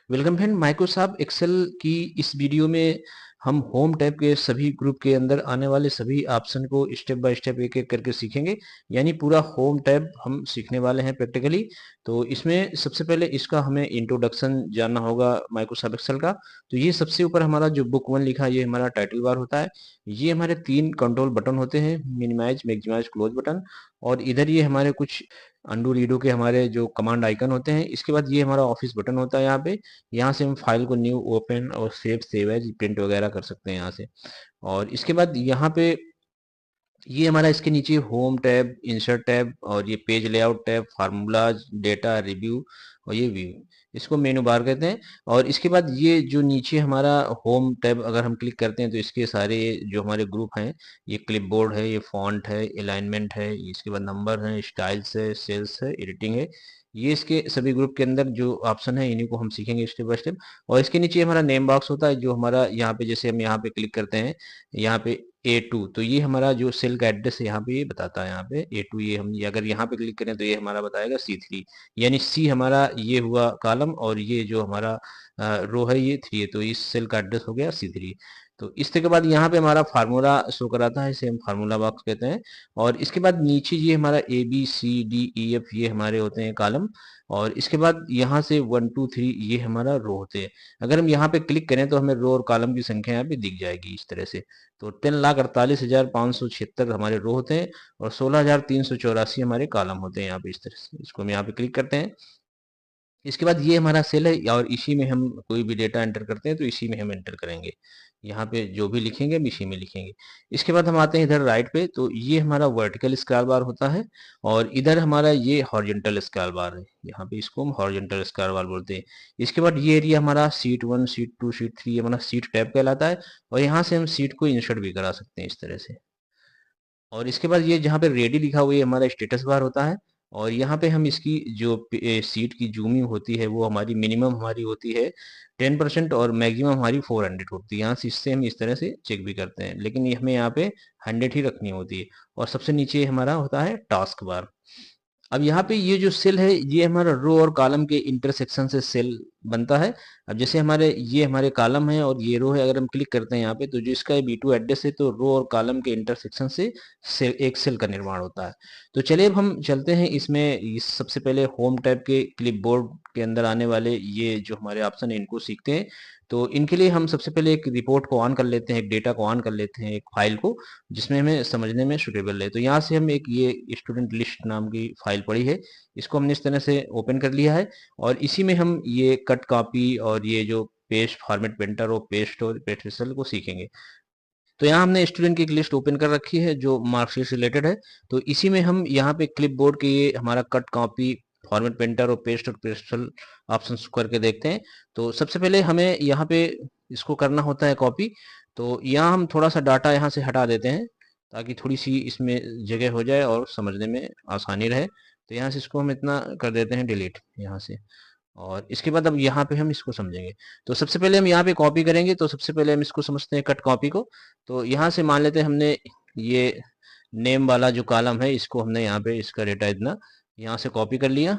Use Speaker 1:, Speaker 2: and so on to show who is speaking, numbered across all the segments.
Speaker 1: Welcome friend. Microsoft Excel की इस video में हम होम टैब के सभी ग्रुप के अंदर आने वाले सभी ऑप्शन को स्टेप बाय स्टेप एक एक करके सीखेंगे। यानी पूरा होम टैब हम सीखने वाले हैं प्रैक्टिकली। तो इसमें सबसे पहले इसका हमें इंट्रोडक्शन जानना होगा माइक्रोसॉफ्ट एक्सेल का। तो ये सबसे ऊपर हमारा जो बुक वन लिखा है ये हमारा टाइटल बार होता है। ये हमारे 3 कंट्रोल बटन होते हैं, मिनिमाइज, मैक्सिमाइज, क्लोज बटन। और इधर ये हमारे कुछ अंडू रीडो के हमारे जो कमांड आइकन होते हैं। इसके बाद ये हमारा ऑफिस बटन होता है यहाँ पे। यहाँ से हम फाइल को न्यू, ओपन और सेव एज, प्रिंट वगैरह कर सकते हैं यहाँ से। और इसके बाद यहाँ पे ये हमारा इसके नीचे होम टैब, इंसर्ट टैब और ये page layout tab, formulas, data, review और ये व्यू, इसको मेनू बार कहते हैं। और इसके बाद ये जो नीचे हमारा होम टैब अगर हम क्लिक करते हैं तो इसके सारे जो हमारे ग्रुप हैं, ये क्लिपबोर्ड है, ये फॉन्ट है, अलाइनमेंट है, इसके बाद नंबर है, स्टाइल्स है, सेल्स है, एडिटिंग है। ये इसके सभी ग्रुप के अंदर जो ऑप्शन है इन्हीं को हम सीखेंगे स्टेप बाय स्टेप। और इसके नीचे हमारा नेम बॉक्स होता है जो हमारा यहाँ पे, जैसे हम यहाँ पे क्लिक करते हैं यहाँ पे A2, तो ये हमारा जो सेल का एड्रेस है यहाँ पे ये बताता है। यहाँ पे A2, ये हम अगर यहाँ पे क्लिक करें तो ये हमारा बताएगा C3। यानी C हमारा ये हुआ कॉलम और ये जो हमारा रो है ये 3 है, तो इस सेल का एड्रेस हो गया C3। तो इस तरह के बाद यहाँ पे हमारा फार्मूला शो कराता है, इसे हम फार्मूला बॉक्स कहते हैं। और इसके बाद नीचे ये हमारा ABCDEF ये हमारे होते हैं कॉलम। और इसके बाद यहाँ से 1 2 3 ये हमारा रो होते हैं। अगर हम यहाँ पे क्लिक करें तो हमें रो और कॉलम की संख्या यहाँ पे दिख जाएगी इस तरह से। तो 3,48,576 हमारे रो होते हैं और 16,384 हमारे कॉलम होते हैं यहाँ पे इस तरह से। इसको हम यहाँ पे क्लिक करते हैं। इसके बाद ये हमारा सेल है और इसी में हम कोई भी डेटा एंटर करते हैं तो इसी में हम एंटर करेंगे। यहाँ पे जो भी लिखेंगे हम इसी में लिखेंगे। इसके बाद हम आते हैं इधर राइट पे, तो ये हमारा वर्टिकल स्क्रॉल बार होता है और इधर हमारा ये हॉरिजॉन्टल स्क्रॉल बार है। यहाँ पे इसको हम हॉरिजॉन्टल स्क्रॉल बार बोलते हैं। इसके बाद ये एरिया हमारा सीट 1, सीट 2, सीट 3 हमारा सीट टैब कहलाता है। और यहाँ से हम सीट को इंसर्ट भी करा सकते हैं इस तरह से। और इसके बाद ये जहाँ पे रेडी लिखा हुआ है ये हमारा स्टेटस बार होता है। और यहाँ पे हम इसकी जो सीट की जूमिंग होती है वो हमारी मिनिमम हमारी होती है 10% और मैक्सिमम हमारी 400 होती है। यहाँ से इससे हम इस तरह से चेक भी करते हैं, लेकिन ये हमें यहाँ पे 100 ही रखनी होती है। और सबसे नीचे हमारा होता है टास्क बार। अब यहाँ पे ये जो सेल है ये हमारा रो और कॉलम के इंटरसेक्शन से सेल बनता है। अब जैसे हमारे ये हमारे कॉलम है और ये रो है, अगर हम क्लिक करते हैं यहाँ पे तो जो इसका B2 एड्रेस है तो रो और कॉलम के इंटरसेक्शन से सेल, एक सेल का निर्माण होता है। तो चलिए अब हम चलते हैं इसमें। इस सबसे पहले होम टैब के क्लिपबोर्ड के अंदर आने वाले ये जो हमारे ऑप्शन है इनको सीखते हैं। तो इनके लिए हम सबसे पहले एक रिपोर्ट को ऑन कर लेते हैं, एक डेटा को ऑन कर लेते हैं, एक फाइल को जिसमें हमें समझने में सुटेबल है। तो यहाँ से हम एक ये स्टूडेंट लिस्ट नाम की फाइल पड़ी है, इसको हमने इस तरह से ओपन कर लिया है। और इसी में हम ये कट कॉपी और ये जो पेस्ट, फॉर्मेट पेंटर और पेस्ट और पेस्टेल को सीखेंगे। तो यहाँ हमने स्टूडेंट की एक लिस्ट ओपन कर रखी है जो मार्कशीट से रिलेटेड है। तो इसी में हम यहाँ पे क्लिपबोर्ड के ये हमारा कट कॉपी, फॉर्मेट पेंटर और पेस्टल ऑप्शन करके देखते हैं। तो सबसे पहले हमें यहाँ पे इसको करना होता है कॉपी। तो यहाँ हम थोड़ा सा डाटा यहाँ से हटा देते हैं ताकि थोड़ी सी इसमें जगह हो जाए और समझने में आसानी रहे। तो यहाँ से इसको हम इतना कर देते हैं डिलीट यहाँ से। और इसके बाद अब यहाँ पे हम इसको समझेंगे। तो सबसे पहले हम यहाँ पे कॉपी करेंगे, तो सबसे पहले हम इसको समझते हैं कट कॉपी को। तो यहाँ से मान लेते हैं हमने ये नेम वाला जो कॉलम है इसको हमने यहाँ पे इसका डेटा इतना यहाँ से कॉपी कर लिया।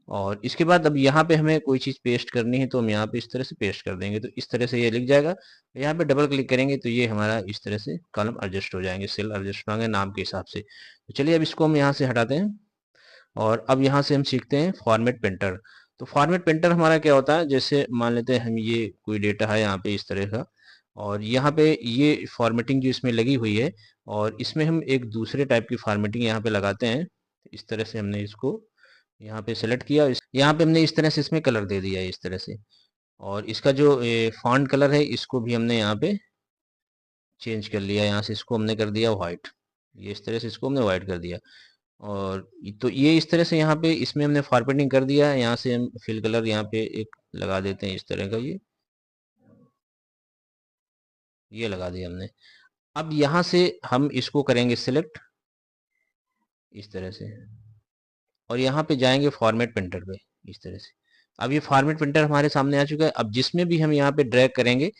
Speaker 1: और इसके बाद अब यहाँ पे हमें कोई चीज़ पेस्ट करनी है तो हम यहाँ पे इस तरह से पेस्ट कर देंगे, तो इस तरह से ये लिख जाएगा। यहाँ पे डबल क्लिक करेंगे तो ये हमारा इस तरह से कॉलम एडजस्ट हो जाएंगे, सेल एडजस्ट होंगे नाम के हिसाब से। तो चलिए अब इसको हम यहाँ से हटाते हैं। और अब यहाँ से हम सीखते हैं फॉर्मेट पेंटर। तो फॉर्मेट पेंटर हमारा क्या होता है, जैसे मान लेते हैं हम ये कोई डेटा है यहाँ पे इस तरह का, और यहाँ पे ये फॉर्मेटिंग जो इसमें लगी हुई है और इसमें हम एक दूसरे टाइप की फॉर्मेटिंग यहाँ पे लगाते हैं। इस तरह से हमने इसको यहाँ पे सेलेक्ट किया, यहाँ पे हमने इस तरह से इसमें कलर दे दिया है इस तरह से। और इसका जो फॉन्ट कलर है इसको भी हमने यहाँ पे चेंज कर लिया, यहाँ से इसको हमने कर दिया व्हाइट। ये इस तरह से इसको हमने व्हाइट कर दिया। और तो ये इस तरह से यहाँ पे इसमें हमने फॉर्मेटिंग कर दिया है। यहाँ से हम फिल कलर यहाँ पे एक लगा देते हैं इस तरह का, ये लगा दिया हमने। अब यहाँ से हम इसको करेंगे सिलेक्ट इस तरह से और यहाँ पे जाएंगे फॉर्मेट प्रिंटर पे इस तरह से। अब ये फॉर्मेट प्रिंटर हमारे सामने आ चुका है। अब जिसमें भी हम यहाँ पे ड्रैग करेंगे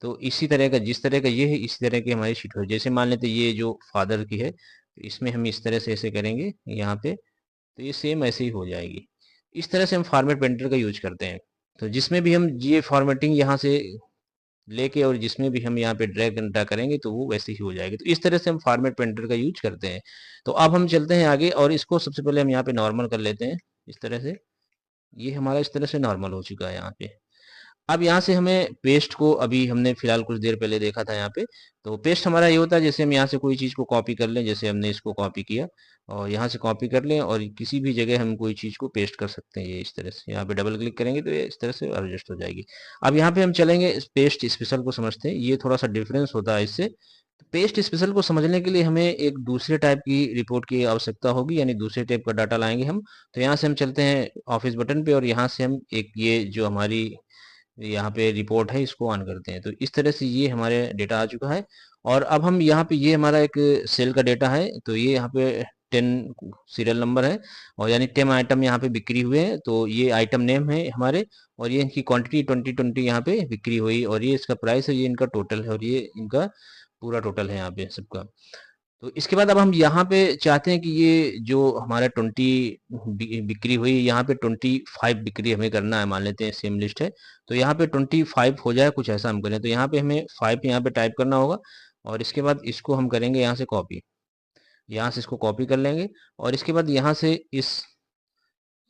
Speaker 1: तो इसी तरह का, जिस तरह का ये है इसी तरह की हमारी शीट हो। जैसे मान लेते ये जो फादर की है तो इसमें हम इस तरह से ऐसे करेंगे यहाँ पे, तो ये सेम ऐसे ही हो जाएगी। इस तरह से हम फॉर्मेट प्रिंटर का यूज करते हैं। तो जिसमें भी हम ये फॉर्मेटिंग यहाँ से लेके और जिसमें भी हम यहाँ पे ड्रैग एंड ड्रॉप करेंगे तो वो वैसे ही हो जाएगी। तो इस तरह से हम फॉर्मेट पेंटर का यूज करते हैं। तो अब हम चलते हैं आगे और इसको सबसे पहले हम यहाँ पे नॉर्मल कर लेते हैं इस तरह से। ये हमारा इस तरह से नॉर्मल हो चुका है यहाँ पे। अब यहाँ से हमें पेस्ट को, अभी हमने फिलहाल कुछ देर पहले देखा था यहाँ पे, तो पेस्ट हमारा ये होता है जैसे हम यहाँ से कोई चीज़ को कॉपी कर लें, जैसे हमने इसको कॉपी किया और यहाँ से कॉपी कर लें और किसी भी जगह हम कोई चीज़ को पेस्ट कर सकते हैं। ये इस तरह से यहाँ पे डबल क्लिक करेंगे तो ये इस तरह से एडजस्ट हो जाएगी। अब यहाँ पे हम चलेंगे पेस्ट स्पेशल को समझते हैं, ये थोड़ा सा डिफरेंस होता है इससे। पेस्ट स्पेशल को समझने के लिए हमें एक दूसरे टाइप की रिपोर्ट की आवश्यकता होगी, यानी दूसरे टाइप का डाटा लाएंगे हम। तो यहाँ से हम चलते हैं ऑफिस बटन पे और यहाँ से हम एक ये जो हमारी यहाँ पे रिपोर्ट है इसको ऑन करते हैं। तो इस तरह से ये हमारे डेटा आ चुका है। और अब हम यहाँ पे, ये हमारा एक सेल का डेटा है, तो ये यहाँ पे 10 सीरियल नंबर है और यानी 10 आइटम यहाँ पे बिक्री हुए हैं। तो ये आइटम नेम है हमारे और ये इनकी क्वांटिटी 2020 यहाँ पे बिक्री हुई और ये इसका प्राइस है, ये इनका टोटल है और ये इनका पूरा टोटल है यहाँ पे सबका। तो इसके बाद अब हम यहाँ पे चाहते हैं कि ये जो हमारा 20 बिक्री हुई, यहाँ पे 25 बिक्री हमें करना है, मान लेते हैं सेम लिस्ट है। तो यहाँ पे 25 हो जाए, कुछ ऐसा हम करें। तो यहाँ पे हमें 5 यहाँ पे टाइप करना होगा और इसके बाद इसको हम करेंगे यहाँ से कॉपी, यहाँ से इसको कॉपी कर लेंगे और इसके बाद यहाँ से इस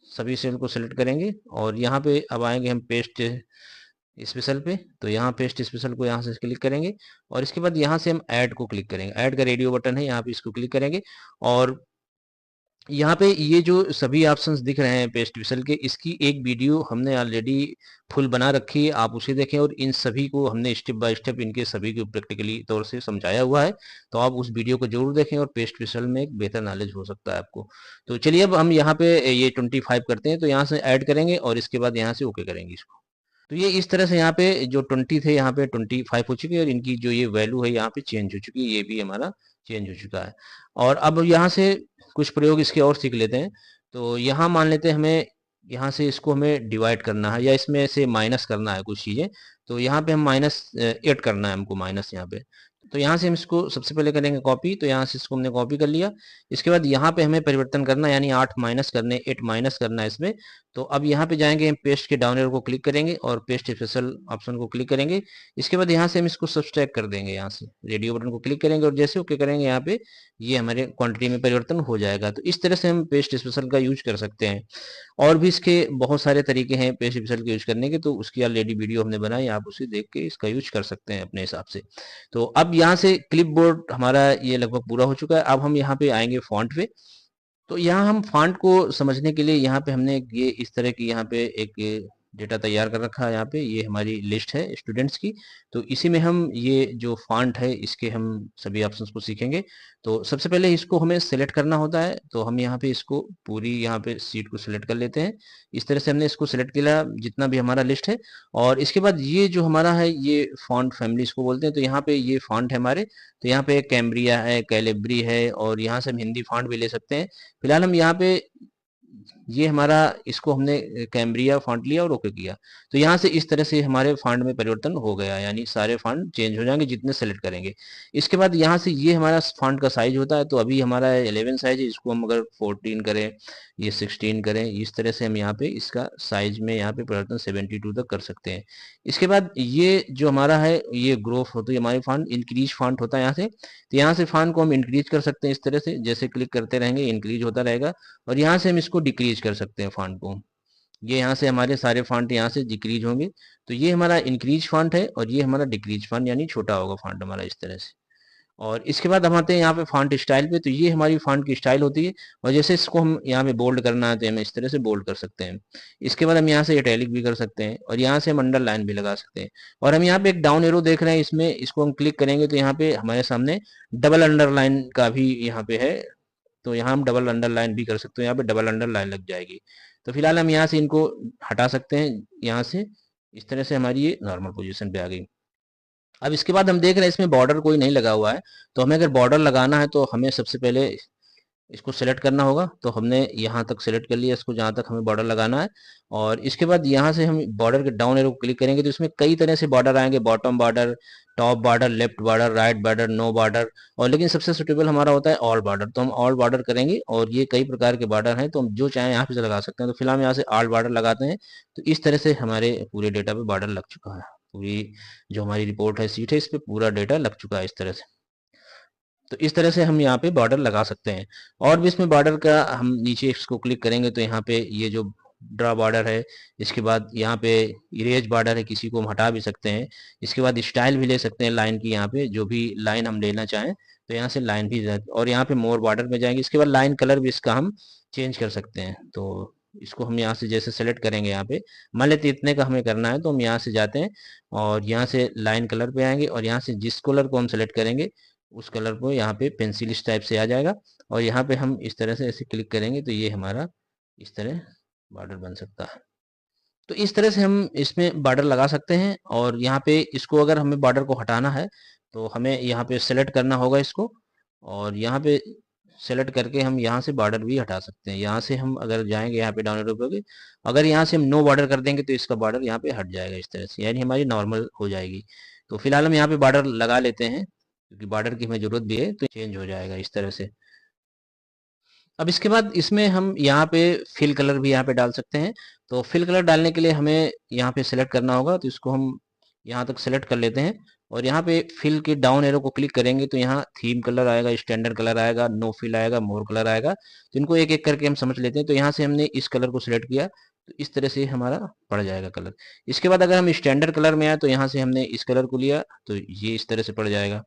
Speaker 1: सभी सेल को सिलेक्ट करेंगे और यहाँ पे अब आएंगे हम पेस्ट स्पेशल पे। तो यहाँ पेस्ट स्पेशल को यहाँ से क्लिक करेंगे और इसके बाद यहाँ से हम ऐड को क्लिक करेंगे। ऐड का रेडियो बटन है, यहाँ पे इसको क्लिक करेंगे और यहाँ पे ये जो सभी ऑप्शंस दिख रहे हैं पेस्ट स्पेशल के, इसकी एक वीडियो हमने ऑलरेडी फुल बना रखी है, आप उसे देखें और इन सभी को हमने स्टेप बाय स्टेप इनके सभी को प्रैक्टिकली तौर से समझाया हुआ है। तो आप उस वीडियो को जरूर देखें और पेस्ट स्पेशल में एक बेहतर नॉलेज हो सकता है आपको। तो चलिए अब हम यहाँ पे ये 25 करते हैं, तो यहाँ से ऐड करेंगे और इसके बाद यहाँ से ओके करेंगे इसको। तो ये इस तरह से यहाँ पे जो 20 थे यहाँ पे 25 हो चुके हैं और इनकी जो ये वैल्यू है यहाँ पे चेंज हो चुकी है, ये भी हमारा चेंज हो चुका है। और अब यहाँ से कुछ प्रयोग इसके और सीख लेते हैं। तो यहाँ मान लेते हैं हमें यहाँ से इसको हमें डिवाइड करना है या इसमें से माइनस करना है कुछ चीज़ें। तो यहाँ पे हम -8 करना है हमको, माइनस यहाँ पे। तो यहाँ से हम इसको सबसे पहले करेंगे कॉपी, तो यहाँ से इसको हमने कॉपी कर लिया। इसके बाद यहाँ पे हमें परिवर्तन करना है, यानी 8 माइनस करने, 8 माइनस करना है इसमें। तो अब यहाँ पे जाएंगे, हम पेस्ट के डाउन एरो को क्लिक करेंगे और पेस्ट स्पेशल ऑप्शन को क्लिक करेंगे। इसके बाद यहाँ से हम इसको सब्सट्रैक्ट कर देंगे, यहाँ से रेडियो बटन को क्लिक करेंगे और जैसे ओके करेंगे यहाँ पे ये हमारे क्वांटिटी में परिवर्तन हो जाएगा। तो इस तरह से हम पेस्ट स्पेशल का यूज कर सकते हैं। और भी इसके बहुत सारे तरीके हैं पेस्ट स्पेशल के यूज करने के, तो उसकी ऑलरेडी वीडियो हमने बनाई, आप उसे देख के इसका यूज कर सकते हैं अपने हिसाब से। तो अब यहाँ से क्लिपबोर्ड हमारा ये लगभग पूरा हो चुका है। अब हम यहाँ पे आएंगे फॉन्ट पे। तो यहाँ हम फॉन्ट को समझने के लिए यहाँ पे हमने ये इस तरह की यहाँ पे एक डेटा तैयार कर रखा है। यहाँ पे ये हमारी लिस्ट है स्टूडेंट्स की। तो इसी में हम ये जो फॉन्ट है इसके हम सभी ऑप्शंस को सीखेंगे। तो सबसे पहले इसको हमें सेलेक्ट करना होता है। तो हम यहाँ पे इसको पूरी यहाँ पे सीट को सिलेक्ट कर लेते हैं। इस तरह से हमने इसको सिलेक्ट किया जितना भी हमारा लिस्ट है। और इसके बाद ये जो हमारा है ये फॉन्ट फैमिली इसको बोलते हैं। तो यहाँ पे ये फॉन्ट है हमारे। तो यहाँ पे कैम्ब्रिया है, कैलिब्री है और यहाँ से हम हिंदी फॉन्ट भी ले सकते हैं। फिलहाल हम यहाँ पे ये हमारा, इसको हमने कैम्ब्रिया फॉन्ट लिया और ओके किया। तो यहाँ से इस तरह से हमारे फॉन्ट में परिवर्तन हो गया, यानी सारे फॉन्ट चेंज हो जाएंगे जितने सेलेक्ट करेंगे। इसके बाद यहाँ से ये हमारा फॉन्ट का साइज होता है। तो अभी हमारा 11 साइज है, इसको हम अगर 14 करें, ये 16 करें, इस तरह से हम यहाँ पे इसका साइज में यहाँ पे परिवर्तन 72 तक कर सकते हैं। इसके बाद ये जो हमारा है ये ग्रोथ होती है हमारी फॉन्ट, इंक्रीज फॉन्ट होता है यहाँ से। तो यहाँ से फॉन्ट को हम इंक्रीज कर सकते हैं इस तरह से, जैसे क्लिक करते रहेंगे इंक्रीज होता रहेगा। और यहाँ से हम इसको डिक्रीज कर सकते हैं फॉन्ट को। ये यहाँ से हमारे सारे फॉन्ट यहाँ से डिक्रीज होंगे। तो ये हमारा इंक्रीज फॉन्ट है और ये हमारा डिक्रीज फॉन्ट, यानी छोटा होगा फॉन्ट हमारा इस तरह से। और इसके बाद हम आते हैं यहाँ पे फॉन्ट स्टाइल पे। तो ये हमारी फॉन्ट की स्टाइल होती है और जैसे इसको हम यहाँ पे बोल्ड करना है तो हम इस तरह से बोल्ड कर सकते हैं। इसके बाद हम यहाँ से इटैलिक भी कर सकते हैं और यहाँ से हम अंडरलाइन भी लगा सकते हैं। और हम यहाँ पे एक डाउन एरो देख रहे हैं, इसमें इसको हम क्लिक करेंगे तो यहाँ पे हमारे सामने डबल अंडरलाइन का भी यहाँ पे है। तो यहाँ हम डबल अंडरलाइन भी कर सकते हैं, यहाँ पे डबल अंडरलाइन लग जाएगी। तो फिलहाल हम यहाँ से इनको हटा सकते हैं यहाँ से। इस तरह से हमारी ये नॉर्मल पोजीशन पे आ गई। अब इसके बाद हम देख रहे हैं इसमें बॉर्डर कोई नहीं लगा हुआ है। तो हमें अगर बॉर्डर लगाना है तो हमें सबसे पहले इसको सेलेक्ट करना होगा, तो हमने यहाँ तक सेलेक्ट कर लिया इसको, जहाँ तक हमें बॉर्डर लगाना है। और इसके बाद यहाँ से हम बॉर्डर के डाउन एरो को क्लिक करेंगे तो इसमें कई तरह से बॉर्डर आएंगे, bottom border, top border, left border, right border, no border, और लेकिन सबसे सुटेबल हमारा होता है ऑल बॉर्डर। तो हम ऑल बॉर्डर करेंगे, और ये कई प्रकार के बॉर्डर हैं, तो हम जो चाहें यहाँ पे से लगा सकते हैं। तो फिलहाल हम यहाँ से ऑल बॉर्डर लगाते हैं। तो इस तरह से हमारे पूरे डेटा पे बॉर्डर लग चुका है। पूरी जो हमारी रिपोर्ट है, सीट है, इस पे पूरा डेटा लग चुका है इस तरह से। तो इस तरह से हम यहाँ पे बॉर्डर लगा सकते हैं। और भी इसमें बॉर्डर का, हम नीचे इसको क्लिक करेंगे तो यहाँ पे ये जो ड्रा बॉर्डर है, इसके बाद यहाँ पे इरेज बॉर्डर है, किसी को हम हटा भी सकते हैं। इसके बाद स्टाइल भी ले सकते हैं लाइन की, यहाँ पे जो भी लाइन हम लेना चाहें तो यहाँ से लाइन भी, और यहाँ पे मोर बॉर्डर में जाएंगे। इसके बाद लाइन कलर भी इसका हम चेंज कर सकते हैं। तो इसको हम यहाँ से जैसे सेलेक्ट करेंगे, यहाँ पे मान लेते इतने का हमें करना है, तो हम यहाँ से जाते हैं और यहाँ से लाइन कलर पे आएंगे, और यहाँ से जिस कलर को हम सेलेक्ट करेंगे उस कलर को यहाँ पे पेंसिल इस टाइप से आ जाएगा। और यहाँ पे हम इस तरह से ऐसे क्लिक करेंगे तो ये हमारा इस तरह बॉर्डर बन सकता है। तो इस तरह से हम इसमें बॉर्डर लगा सकते हैं। और यहाँ पे इसको अगर हमें बॉर्डर को हटाना है तो हमें यहाँ पे सेलेक्ट करना होगा इसको, और यहाँ पे सेलेक्ट करके हम यहाँ से बॉर्डर भी हटा सकते हैं। यहाँ से हम अगर जाएंगे यहाँ पे डाउन एरो पे, अगर यहाँ से हम नो बॉर्डर कर देंगे तो इसका बॉर्डर यहाँ पे हट जाएगा इस तरह से, यानी हमारी नॉर्मल हो जाएगी। तो फिलहाल हम यहाँ पे बॉर्डर लगा लेते हैं, क्योंकि बॉर्डर की हमें जरूरत भी है, तो चेंज हो जाएगा इस तरह से। अब इसके बाद इसमें हम यहाँ पे फिल कलर भी यहाँ पे डाल सकते हैं। तो फिल कलर डालने के लिए हमें यहाँ पे सेलेक्ट करना होगा, तो इसको हम यहाँ तक सेलेक्ट कर लेते हैं। और यहाँ पे फिल के डाउन एरो को क्लिक करेंगे तो यहाँ थीम कलर आएगा, स्टैंडर्ड कलर आएगा, नो फिल आएगा, मोर कलर आएगा। तो इनको एक एक करके हम समझ लेते हैं। तो यहाँ से हमने इस कलर को सिलेक्ट किया, तो इस तरह से हमारा पड़ जाएगा कलर। इसके बाद अगर हम स्टैंडर्ड कलर में आए तो यहाँ से हमने इस कलर को लिया, तो ये इस तरह से पड़ जाएगा।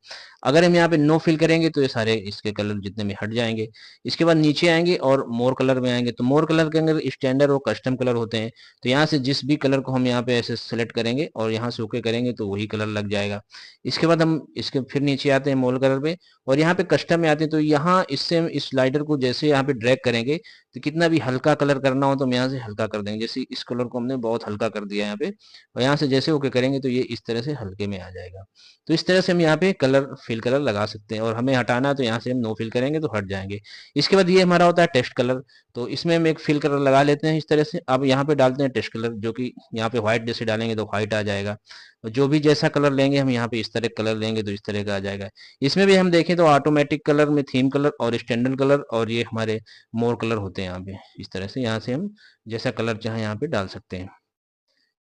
Speaker 1: अगर हम यहाँ पे नो फिल करेंगे तो ये सारे इसके कलर जितने में हट जाएंगे। इसके बाद नीचे आएंगे और मोर कलर में आएंगे, तो मोर कलर के अंदर स्टैंडर्ड और कस्टम कलर होते हैं। तो यहाँ से जिस भी कलर को हम यहाँ पे ऐसे सेलेक्ट करेंगे और यहाँ से ओके करेंगे तो वही कलर लग जाएगा। इसके बाद हम इसके फिर नीचे आते हैं मोर कलर पे, और यहाँ पे कस्टम में आते हैं। तो यहाँ इससे हम इस स्लाइडर को जैसे यहाँ पे ड्रैग करेंगे तो कितना भी हल्का कलर करना हो तो हम यहाँ से हल्का कर देंगे। जैसे इस कलर को हमने बहुत हल्का कर दिया यहाँ पे, और यहाँ से जैसे ओके करेंगे तो ये इस तरह से हल्के में आ जाएगा। तो इस तरह से हम यहाँ पे कलर फिल कलर लगा सकते हैं। और हमें हटाना है तो यहाँ से हम नो फिल करेंगे तो हट जाएंगे। इसके बाद ये हमारा होता है टेक्स्ट कलर। तो इसमें हम एक फिल कलर लगा लेते हैं इस तरह से। अब यहाँ पे डालते हैं टेक्स्ट कलर, जो कि यहाँ पे व्हाइट जैसे डालेंगे तो व्हाइट आ जाएगा। और जो भी जैसा कलर लेंगे हम यहाँ पे इस तरह कलर लेंगे तो इस तरह का आ जाएगा। इसमें भी हम देखें तो ऑटोमेटिक कलर में थीम कलर और स्टैंडर्ड कलर और ये हमारे मोर कलर होते हैं यहाँ पे। इस तरह से यहाँ से हम जैसा कलर चाहे यहाँ पे डाल सकते हैं।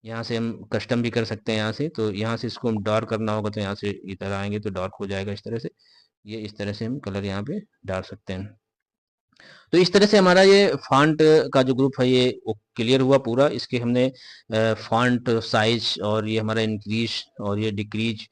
Speaker 1: यहाँ से हम कस्टम भी कर सकते हैं यहाँ से। तो यहाँ से इसको हम डार्क करना होगा तो यहाँ से इधर आएंगे तो डार्क हो जाएगा इस तरह से। ये इस तरह से हम कलर यहाँ पे डाल सकते हैं। तो इस तरह से हमारा ये फॉन्ट का जो ग्रुप है ये क्लियर हुआ पूरा। इसके हमने फॉन्ट साइज और ये हमारा इंक्रीज और ये डिक्रीज,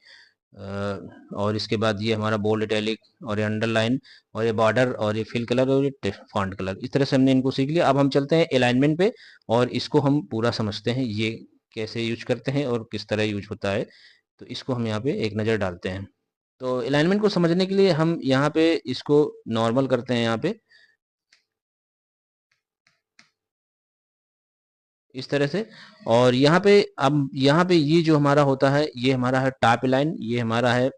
Speaker 1: और इसके बाद ये हमारा बोल्ड इटैलिक और ये अंडरलाइन और ये बॉर्डर और ये फिल कलर और ये फॉन्ट कलर, इस तरह से हमने इनको सीख लिया। अब हम चलते हैं अलाइनमेंट पे और इसको हम पूरा समझते हैं ये कैसे यूज करते हैं और किस तरह यूज होता है। तो इसको हम यहाँ पे एक नज़र डालते हैं। तो अलाइनमेंट को समझने के लिए हम यहाँ पे इसको नॉर्मल करते हैं यहाँ पे इस तरह से। और यहाँ पे अब यहाँ पे ये जो हमारा होता है ये हमारा है टॉप लाइन, ये हमारा है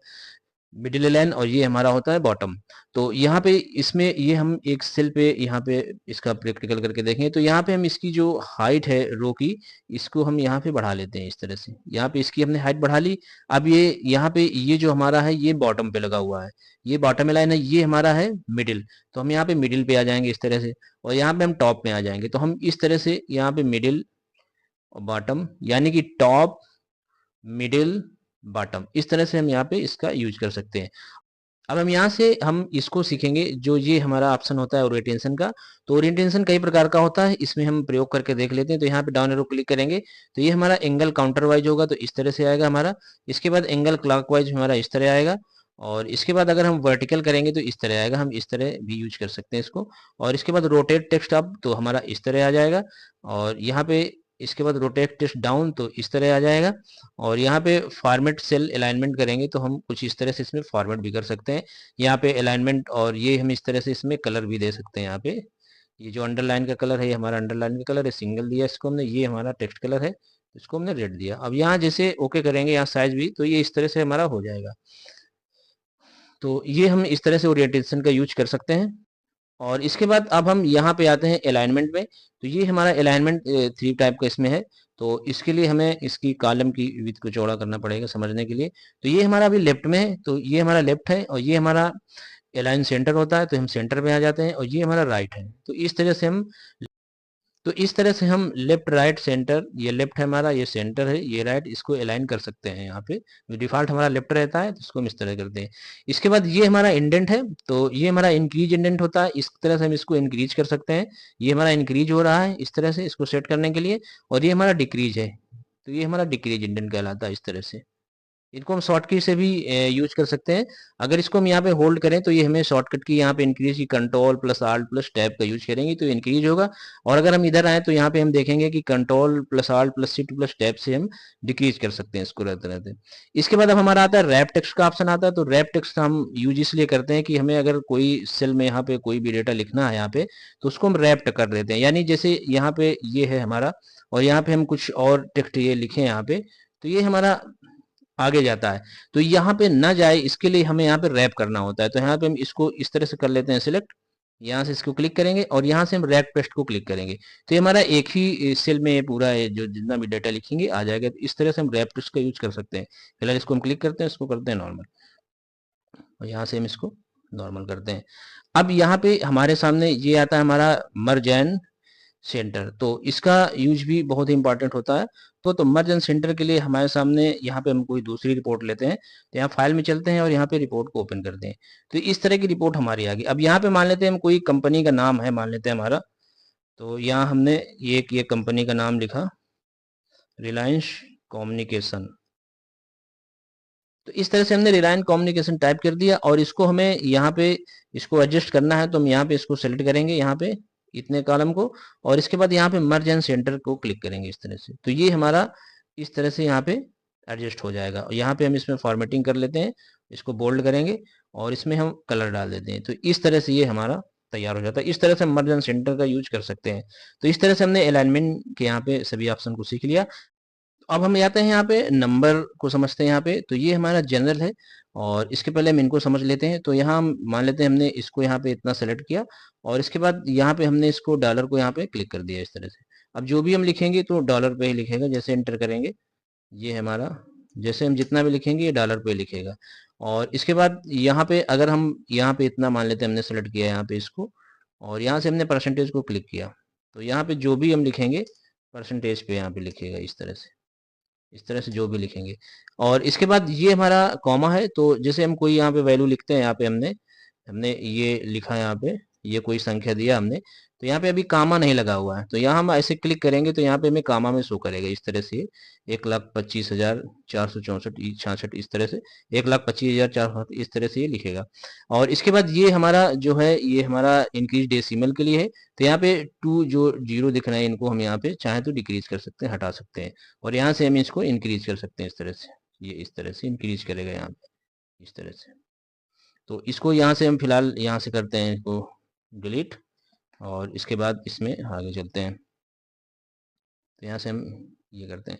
Speaker 1: मिडिल लाइन और ये हमारा होता है बॉटम। तो यहाँ पे इसमें ये हम एक सेल पे यहाँ पे इसका प्रैक्टिकल करके देखें तो यहाँ पे हम इसकी जो हाइट है रो की, इसको हम यहाँ पे बढ़ा लेते हैं इस तरह से। यहाँ पे इसकी हमने हाइट बढ़ा ली। अब ये यहाँ पे ये जो हमारा है ये बॉटम पे लगा हुआ है, ये बॉटम लाइन है, ये हमारा है मिडिल। तो हम यहाँ पे मिडिल पे आ जाएंगे इस तरह से, और यहाँ पे हम टॉप में आ जाएंगे। तो हम इस तरह से यहाँ पे मिडिल और बॉटम, यानी कि टॉप मिडिल बॉटम, इस तरह से हम यहाँ पे इसका यूज कर सकते हैं। अब हम यहाँ से हम इसको सीखेंगे जो ये हमारा ऑप्शन होता है ओरिएंटेशन का। तो ओरिएंटेशन कई प्रकार का होता है, इसमें हम प्रयोग करके देख लेते हैं। तो यहाँ पे डाउन एरो क्लिक करेंगे तो ये हमारा एंगल काउंटर वाइज होगा, तो इस तरह से आएगा हमारा। इसके बाद एंगल क्लॉकवाइज हमारा इस तरह आएगा। और इसके बाद अगर हम वर्टिकल करेंगे तो इस तरह आएगा, हम इस तरह भी यूज कर सकते हैं इसको। और इसके बाद रोटेट टेक्स्ट अप तो हमारा इस तरह आ जाएगा। और यहाँ पे इसके बाद रोटेट टेक्स्ट डाउन तो इस तरह आ जाएगा। और यहाँ पे फॉर्मेट सेल अलाइनमेंट करेंगे तो हम कुछ इस तरह से इसमें फॉर्मेट भी कर सकते हैं यहाँ पे अलाइनमेंट। और ये हम इस तरह से इसमें कलर भी दे सकते हैं। यहाँ पे ये जो अंडरलाइन का कलर है ये हमारा अंडरलाइन का कलर है, सिंगल दिया इसको हमने, ये हमारा टेक्स्ट कलर है, इसको हमने रेड दिया। अब यहाँ जैसे ओके करेंगे यहाँ साइज भी, तो ये इस तरह से हमारा हो जाएगा। तो ये हम इस तरह से ओरिएंटेशन का यूज कर सकते हैं। और इसके बाद अब हम यहाँ पे आते हैं अलाइनमेंट में। तो ये हमारा अलाइनमेंट 3 टाइप का इसमें है। तो इसके लिए हमें इसकी कॉलम की विड्थ को चौड़ा करना पड़ेगा समझने के लिए। तो ये हमारा अभी लेफ्ट में है, तो ये हमारा लेफ्ट है, और ये हमारा अलाइन सेंटर होता है, तो हम सेंटर पे आ जाते हैं, और ये हमारा राइट है। तो इस तरह से हम लेफ्ट राइट सेंटर, ये लेफ्ट है हमारा, ये सेंटर है, ये राइट, इसको अलाइन कर सकते हैं। यहाँ पे डिफॉल्ट हमारा लेफ्ट रहता है, तो इसको हम इस तरह करते हैं। इसके बाद ये हमारा इंडेंट है, तो ये हमारा इंक्रीज इंडेंट होता है, इस तरह से हम इसको इंक्रीज कर सकते हैं। ये हमारा इंक्रीज हो रहा है इस तरह से, इसको सेट करने के लिए। और ये हमारा डिक्रीज है, तो ये हमारा डिक्रीज इंडेंट कहलाता है इस तरह से। इनको हम शॉर्टकट से भी यूज कर सकते हैं। अगर इसको हम यहाँ पे होल्ड करें तो ये हमें शॉर्टकट की यहाँ पे इंक्रीज की control plus alt plus tab का यूज करेंगे तो इंक्रीज होगा। और अगर हम इधर आए तो यहाँ पे हम देखेंगे कि control plus alt plus shift plus tab से हम डिक्रीज कर सकते हैं इसको रहते रहते। इसके बाद अब हमारा आता है रैप टेक्स्ट का ऑप्शन आता है। तो रैप टेक्स्ट हम यूज इसलिए करते हैं कि हमें अगर कोई सेल में यहाँ पे कोई भी डेटा लिखना है यहाँ पे, तो उसको हम रैप्ट कर देते हैं। यानी जैसे यहाँ पे ये है हमारा, और यहाँ पे हम कुछ और टेक्स्ट ये लिखे यहाँ पे, तो ये हमारा आगे जाता है। तो यहाँ पे ना जाए इसके लिए हमें यहाँ पे रैप करना होता है। तो यहाँ पे हम इसको इस तरह से कर लेते हैं सिलेक्ट, यहाँ से इसको क्लिक करेंगे और यहाँ से हम रैप पेस्ट को क्लिक करेंगे, तो ये हमारा एक ही सेल में ये पूरा जो जितना भी डाटा लिखेंगे आ जाएगा। तो इस तरह से हम रैप पेस्ट का यूज कर सकते हैं। फिलहाल इसको हम क्लिक करते हैं, इसको करते हैं नॉर्मल, और यहाँ से हम इसको नॉर्मल करते हैं। अब यहाँ पे हमारे सामने ये आता है हमारा मर्ज एंड सेंटर। तो इसका यूज भी बहुत ही इंपॉर्टेंट होता है। तो मर्ज एंड सेंटर के लिए हमारे सामने यहाँ पे हम कोई दूसरी रिपोर्ट लेते हैं, तो यहाँ फाइल में चलते हैं और यहाँ पे रिपोर्ट को ओपन करते हैं। तो इस तरह की रिपोर्ट हमारी आ गई। अब यहाँ पे मान लेते हैं हम कोई कंपनी का नाम है, मान लेते हैं हमारा, तो यहाँ हमने ये कंपनी का नाम लिखा रिलायंस कम्युनिकेशन। तो इस तरह से हमने रिलायंस कम्युनिकेशन टाइप कर दिया, और इसको हमें यहाँ पे इसको एडजस्ट करना है, तो हम यहाँ पे इसको सेलेक्ट करेंगे यहाँ पे इतने कॉलम को, और इसके बाद यहाँ पे मर्ज एंड सेंटर को क्लिक करेंगे इस तरह से। तो ये हमारा इस तरह से यहाँ पे एडजस्ट हो जाएगा। और यहाँ पे हम इसमें फॉर्मेटिंग कर लेते हैं, इसको बोल्ड करेंगे और इसमें हम कलर डाल देते हैं। तो इस तरह से ये हमारा तैयार हो जाता है। इस तरह से हम मर्ज एंड सेंटर का यूज कर सकते हैं। तो इस तरह से हमने अलाइनमेंट के यहाँ पे सभी ऑप्शन को सीख लिया। अब हम आते हैं यहाँ पे नंबर को समझते हैं यहाँ पे। तो ये हमारा जनरल है, और इसके पहले हम इनको समझ लेते हैं। तो यहाँ हम मान लेते हैं हमने इसको यहाँ पे इतना सेलेक्ट किया, और इसके बाद यहाँ पे हमने इसको डॉलर को यहाँ पे क्लिक कर दिया इस तरह से। अब जो भी हम लिखेंगे तो डॉलर पे ही लिखेगा, जैसे एंटर करेंगे ये हमारा, जैसे हम जितना भी लिखेंगे ये डॉलर पे लिखेगा। और इसके बाद यहाँ पे अगर हम यहाँ पे इतना मान लेते हैं हमने सेलेक्ट किया यहाँ पे इसको, और यहाँ से हमने परसेंटेज को क्लिक किया, तो यहाँ पे जो भी हम लिखेंगे परसेंटेज पे यहाँ पे लिखेगा इस तरह से, इस तरह से जो भी लिखेंगे। और इसके बाद ये हमारा कॉमा है। तो जैसे हम कोई यहाँ पे वैल्यू लिखते हैं, यहाँ पे हमने हमने ये लिखा, यहाँ पे ये कोई संख्या दिया हमने, तो यहाँ पे अभी कामा नहीं लगा हुआ है, तो यहाँ हम ऐसे क्लिक करेंगे तो यहाँ पे हमें कामा में शो करेगा इस तरह से 1,25,464 इस तरह से 1,25,460 इस तरह से ये लिखेगा। और इसके बाद ये हमारा जो है ये हमारा इंक्रीज डेसिमल के लिए है। तो यहाँ पे 2 जो जीरो दिख रहे हैं इनको हम यहाँ पे चाहे तो डिक्रीज कर सकते हैं, हटा सकते हैं, और यहाँ से हम इसको इंक्रीज कर सकते हैं इस तरह से। ये इस तरह से इंक्रीज करेगा यहाँ पे इस तरह से। तो इसको यहाँ से हम फिलहाल यहाँ से करते हैं इसको डिलीट, और इसके बाद इसमें आगे चलते हैं। तो यहाँ से हम ये करते हैं।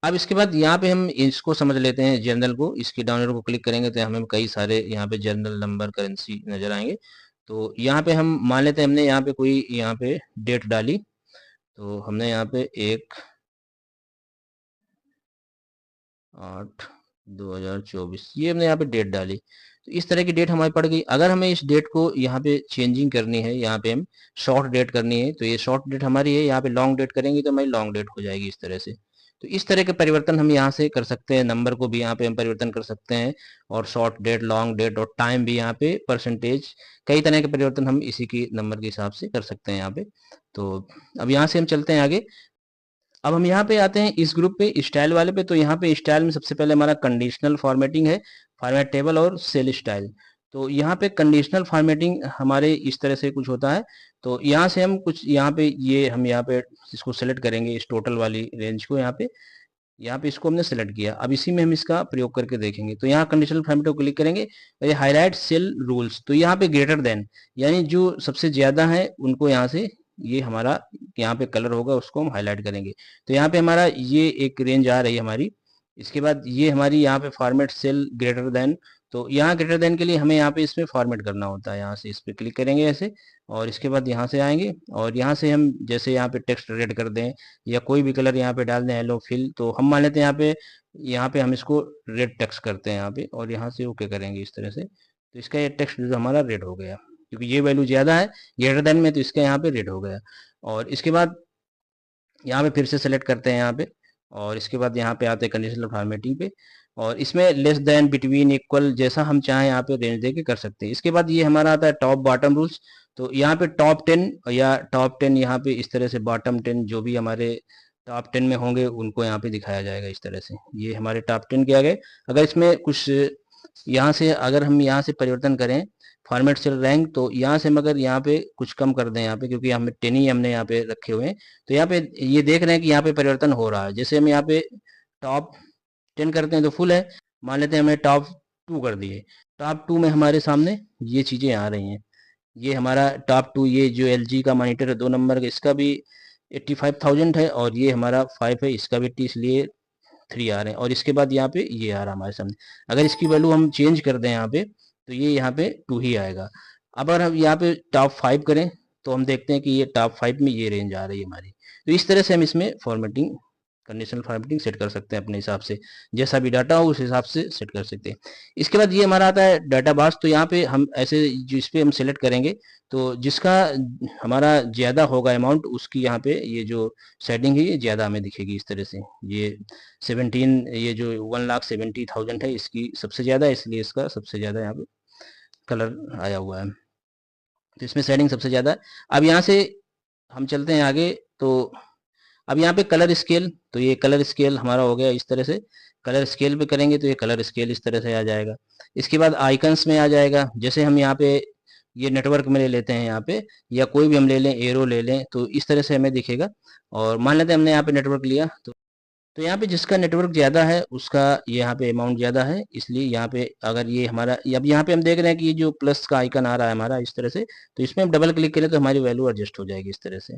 Speaker 1: अब इसके बाद यहाँ पे हम इसको समझ लेते हैं जर्नल को। इसकी डाउनलोड को क्लिक करेंगे तो हमें कई सारे यहाँ पे जर्नल नंबर करेंसी नजर आएंगे। तो यहाँ पे हम मान लेते हैं हमने यहाँ पे कोई यहाँ पे डेट डाली, तो हमने यहाँ पे 1/8/2024 ये हमने यहाँ पे डेट डाली। तो इस तरह की डेट हमारी पड़ गई। अगर हमें इस डेट को यहाँ पे चेंजिंग करनी है, यहाँ पे हम शॉर्ट डेट करनी है, तो ये शॉर्ट डेट हमारी है। यहाँ पे लॉन्ग डेट करेंगे तो हमारी लॉन्ग डेट हो जाएगी इस तरह से। तो इस तरह के परिवर्तन हम यहाँ से कर सकते हैं। नंबर को भी यहाँ पे हम परिवर्तन कर सकते हैं, और शॉर्ट डेट लॉन्ग डेट और टाइम भी यहाँ पे परसेंटेज, कई तरह के परिवर्तन हम इसी की नंबर के हिसाब से कर सकते हैं यहाँ पे। तो अब यहाँ से हम चलते हैं आगे। अब हम यहाँ पे आते हैं इस ग्रुप पे स्टाइल वाले पे। तो यहाँ पे स्टाइल में सबसे पहले हमारा कंडीशनल फॉर्मेटिंग है, फॉर्मेट टेबल और सेल स्टाइल। तो यहाँ पे कंडीशनल फॉर्मेटिंग हमारे इस तरह से कुछ होता है। तो यहाँ से हम कुछ यहाँ पे ये हम यहाँ पे इसको सेलेक्ट करेंगे, इस टोटल वाली रेंज को यहाँ पे इसको हमने सेलेक्ट किया। अब इसी में हम इसका प्रयोग करके देखेंगे। तो यहाँ कंडीशनल फॉर्मेट को क्लिक करेंगे और ये हाईलाइट सेल रूल्स, तो यहाँ पे ग्रेटर देन, यानी जो सबसे ज्यादा है उनको यहाँ से ये हमारा यहाँ पे कलर होगा उसको हम हाईलाइट करेंगे। तो यहाँ पे हमारा ये एक रेंज आ रही है हमारी। इसके बाद ये हमारी यहाँ पे फॉर्मेट सेल ग्रेटर देन, तो यहाँ ग्रेटर देन के लिए हमें यहाँ पे इसमें फॉर्मेट करना होता है। यहाँ से इस पे क्लिक करेंगे ऐसे, और इसके बाद यहाँ से आएंगे, और यहाँ से हम जैसे यहाँ पे टेक्स्ट रेड कर दें या कोई भी कलर यहाँ पे डाल दें, हेलो फिल, तो हम मान लेते हैं यहाँ पे हम इसको रेड टेक्स्ट करते हैं यहाँ पे, और यहाँ से ओके करेंगे इस तरह से। तो इसका ये टेक्स्ट जो हमारा रेड हो गया, क्योंकि ये वैल्यू ज़्यादा है ग्रेटर देन में, तो इसका यहाँ पे रेड हो गया। और इसके बाद यहाँ पे फिर से सेलेक्ट करते हैं यहाँ पे, और इसके बाद यहाँ पे आते हैं कंडीशनल फॉर्मेटिंग पे, और इसमें लेस देन, बिटवीन, इक्वल, जैसा हम चाहें यहाँ पे रेंज देके कर सकते हैं। इसके बाद ये हमारा आता है टॉप बॉटम रूल्स। तो यहाँ पे टॉप 10 या टॉप 10 यहाँ पे इस तरह से, बॉटम 10 जो भी हमारे टॉप 10 में होंगे उनको यहाँ पे दिखाया जाएगा इस तरह से। ये हमारे टॉप 10 के आ गए। अगर इसमें कुछ यहाँ से अगर हम यहाँ से परिवर्तन करें फॉर्मेट सेल रैंक, तो यहाँ से मगर यहाँ पे कुछ कम कर दें यहाँ पे, क्योंकि हमें 10 ही हमने यहाँ पे रखे हुए हैं। तो यहाँ पे ये देख रहे हैं कि यहाँ पे परिवर्तन हो रहा है। जैसे हम यहाँ पे टॉप 10 करते हैं तो फुल है, मान लेते हैं हमने टॉप 2 कर दिए, टॉप 2 में हमारे सामने ये चीज़ें आ रही हैं। ये हमारा टॉप 2, ये जो LG का मॉनिटर है 2 नंबर का, इसका भी 85,000 है, और ये हमारा 5 है, इसका भी 80, इसलिए 3 आ रहे हैं। और इसके बाद यहाँ पे ये आ रहा है हमारे सामने। अगर इसकी वैल्यू हम चेंज कर दें यहाँ पे, तो ये यहाँ पे 2 ही आएगा। अब अगर हम यहाँ पे टॉप 5 करें, तो हम देखते हैं कि ये टॉप 5 में ये रेंज आ रही है हमारी। तो इस तरह से हम इसमें फॉर्मेटिंग, कंडीशनल फॉर्मेटिंग सेट कर सकते हैं अपने हिसाब से, जैसा भी डाटा हो उस हिसाब से सेट कर सकते हैं। इसके बाद ये हमारा आता है डाटा बॉक्स। तो यहाँ पे हम ऐसे जिस पे हम सेलेक्ट करेंगे, तो जिसका हमारा ज़्यादा होगा अमाउंट, उसकी यहाँ पे ये जो सेटिंग है ये ज़्यादा हमें दिखेगी इस तरह से। ये 17, ये जो 1,70,000 है, इसकी सबसे ज़्यादा है, इसलिए इसका सबसे ज़्यादा यहाँ पे कलर आया हुआ है। तो इसमें सेटिंग सबसे ज़्यादा है। अब यहाँ से हम चलते हैं आगे। तो अब यहाँ पे कलर स्केल, तो ये कलर स्केल हमारा हो गया इस तरह से। कलर स्केल पे करेंगे तो ये कलर स्केल इस तरह से आ जाएगा। इसके बाद आइकन्स में आ जाएगा। जैसे हम यहाँ पे ये नेटवर्क में ले लेते हैं यहाँ पे, या कोई भी हम ले लें, एरो ले लें, तो इस तरह से हमें दिखेगा। और मान लेते हैं हमने यहाँ पे नेटवर्क लिया, तो यहाँ पे जिसका नेटवर्क ज़्यादा है उसका यहाँ पे अमाउंट ज़्यादा है, इसलिए यहाँ पे अगर ये हमारा, अब यहाँ पे हम देख रहे हैं कि ये जो प्लस का आइकन आ रहा है हमारा इस तरह से, तो इसमें हम डबल क्लिक करें तो हमारी वैल्यू एडजस्ट हो जाएगी इस तरह से।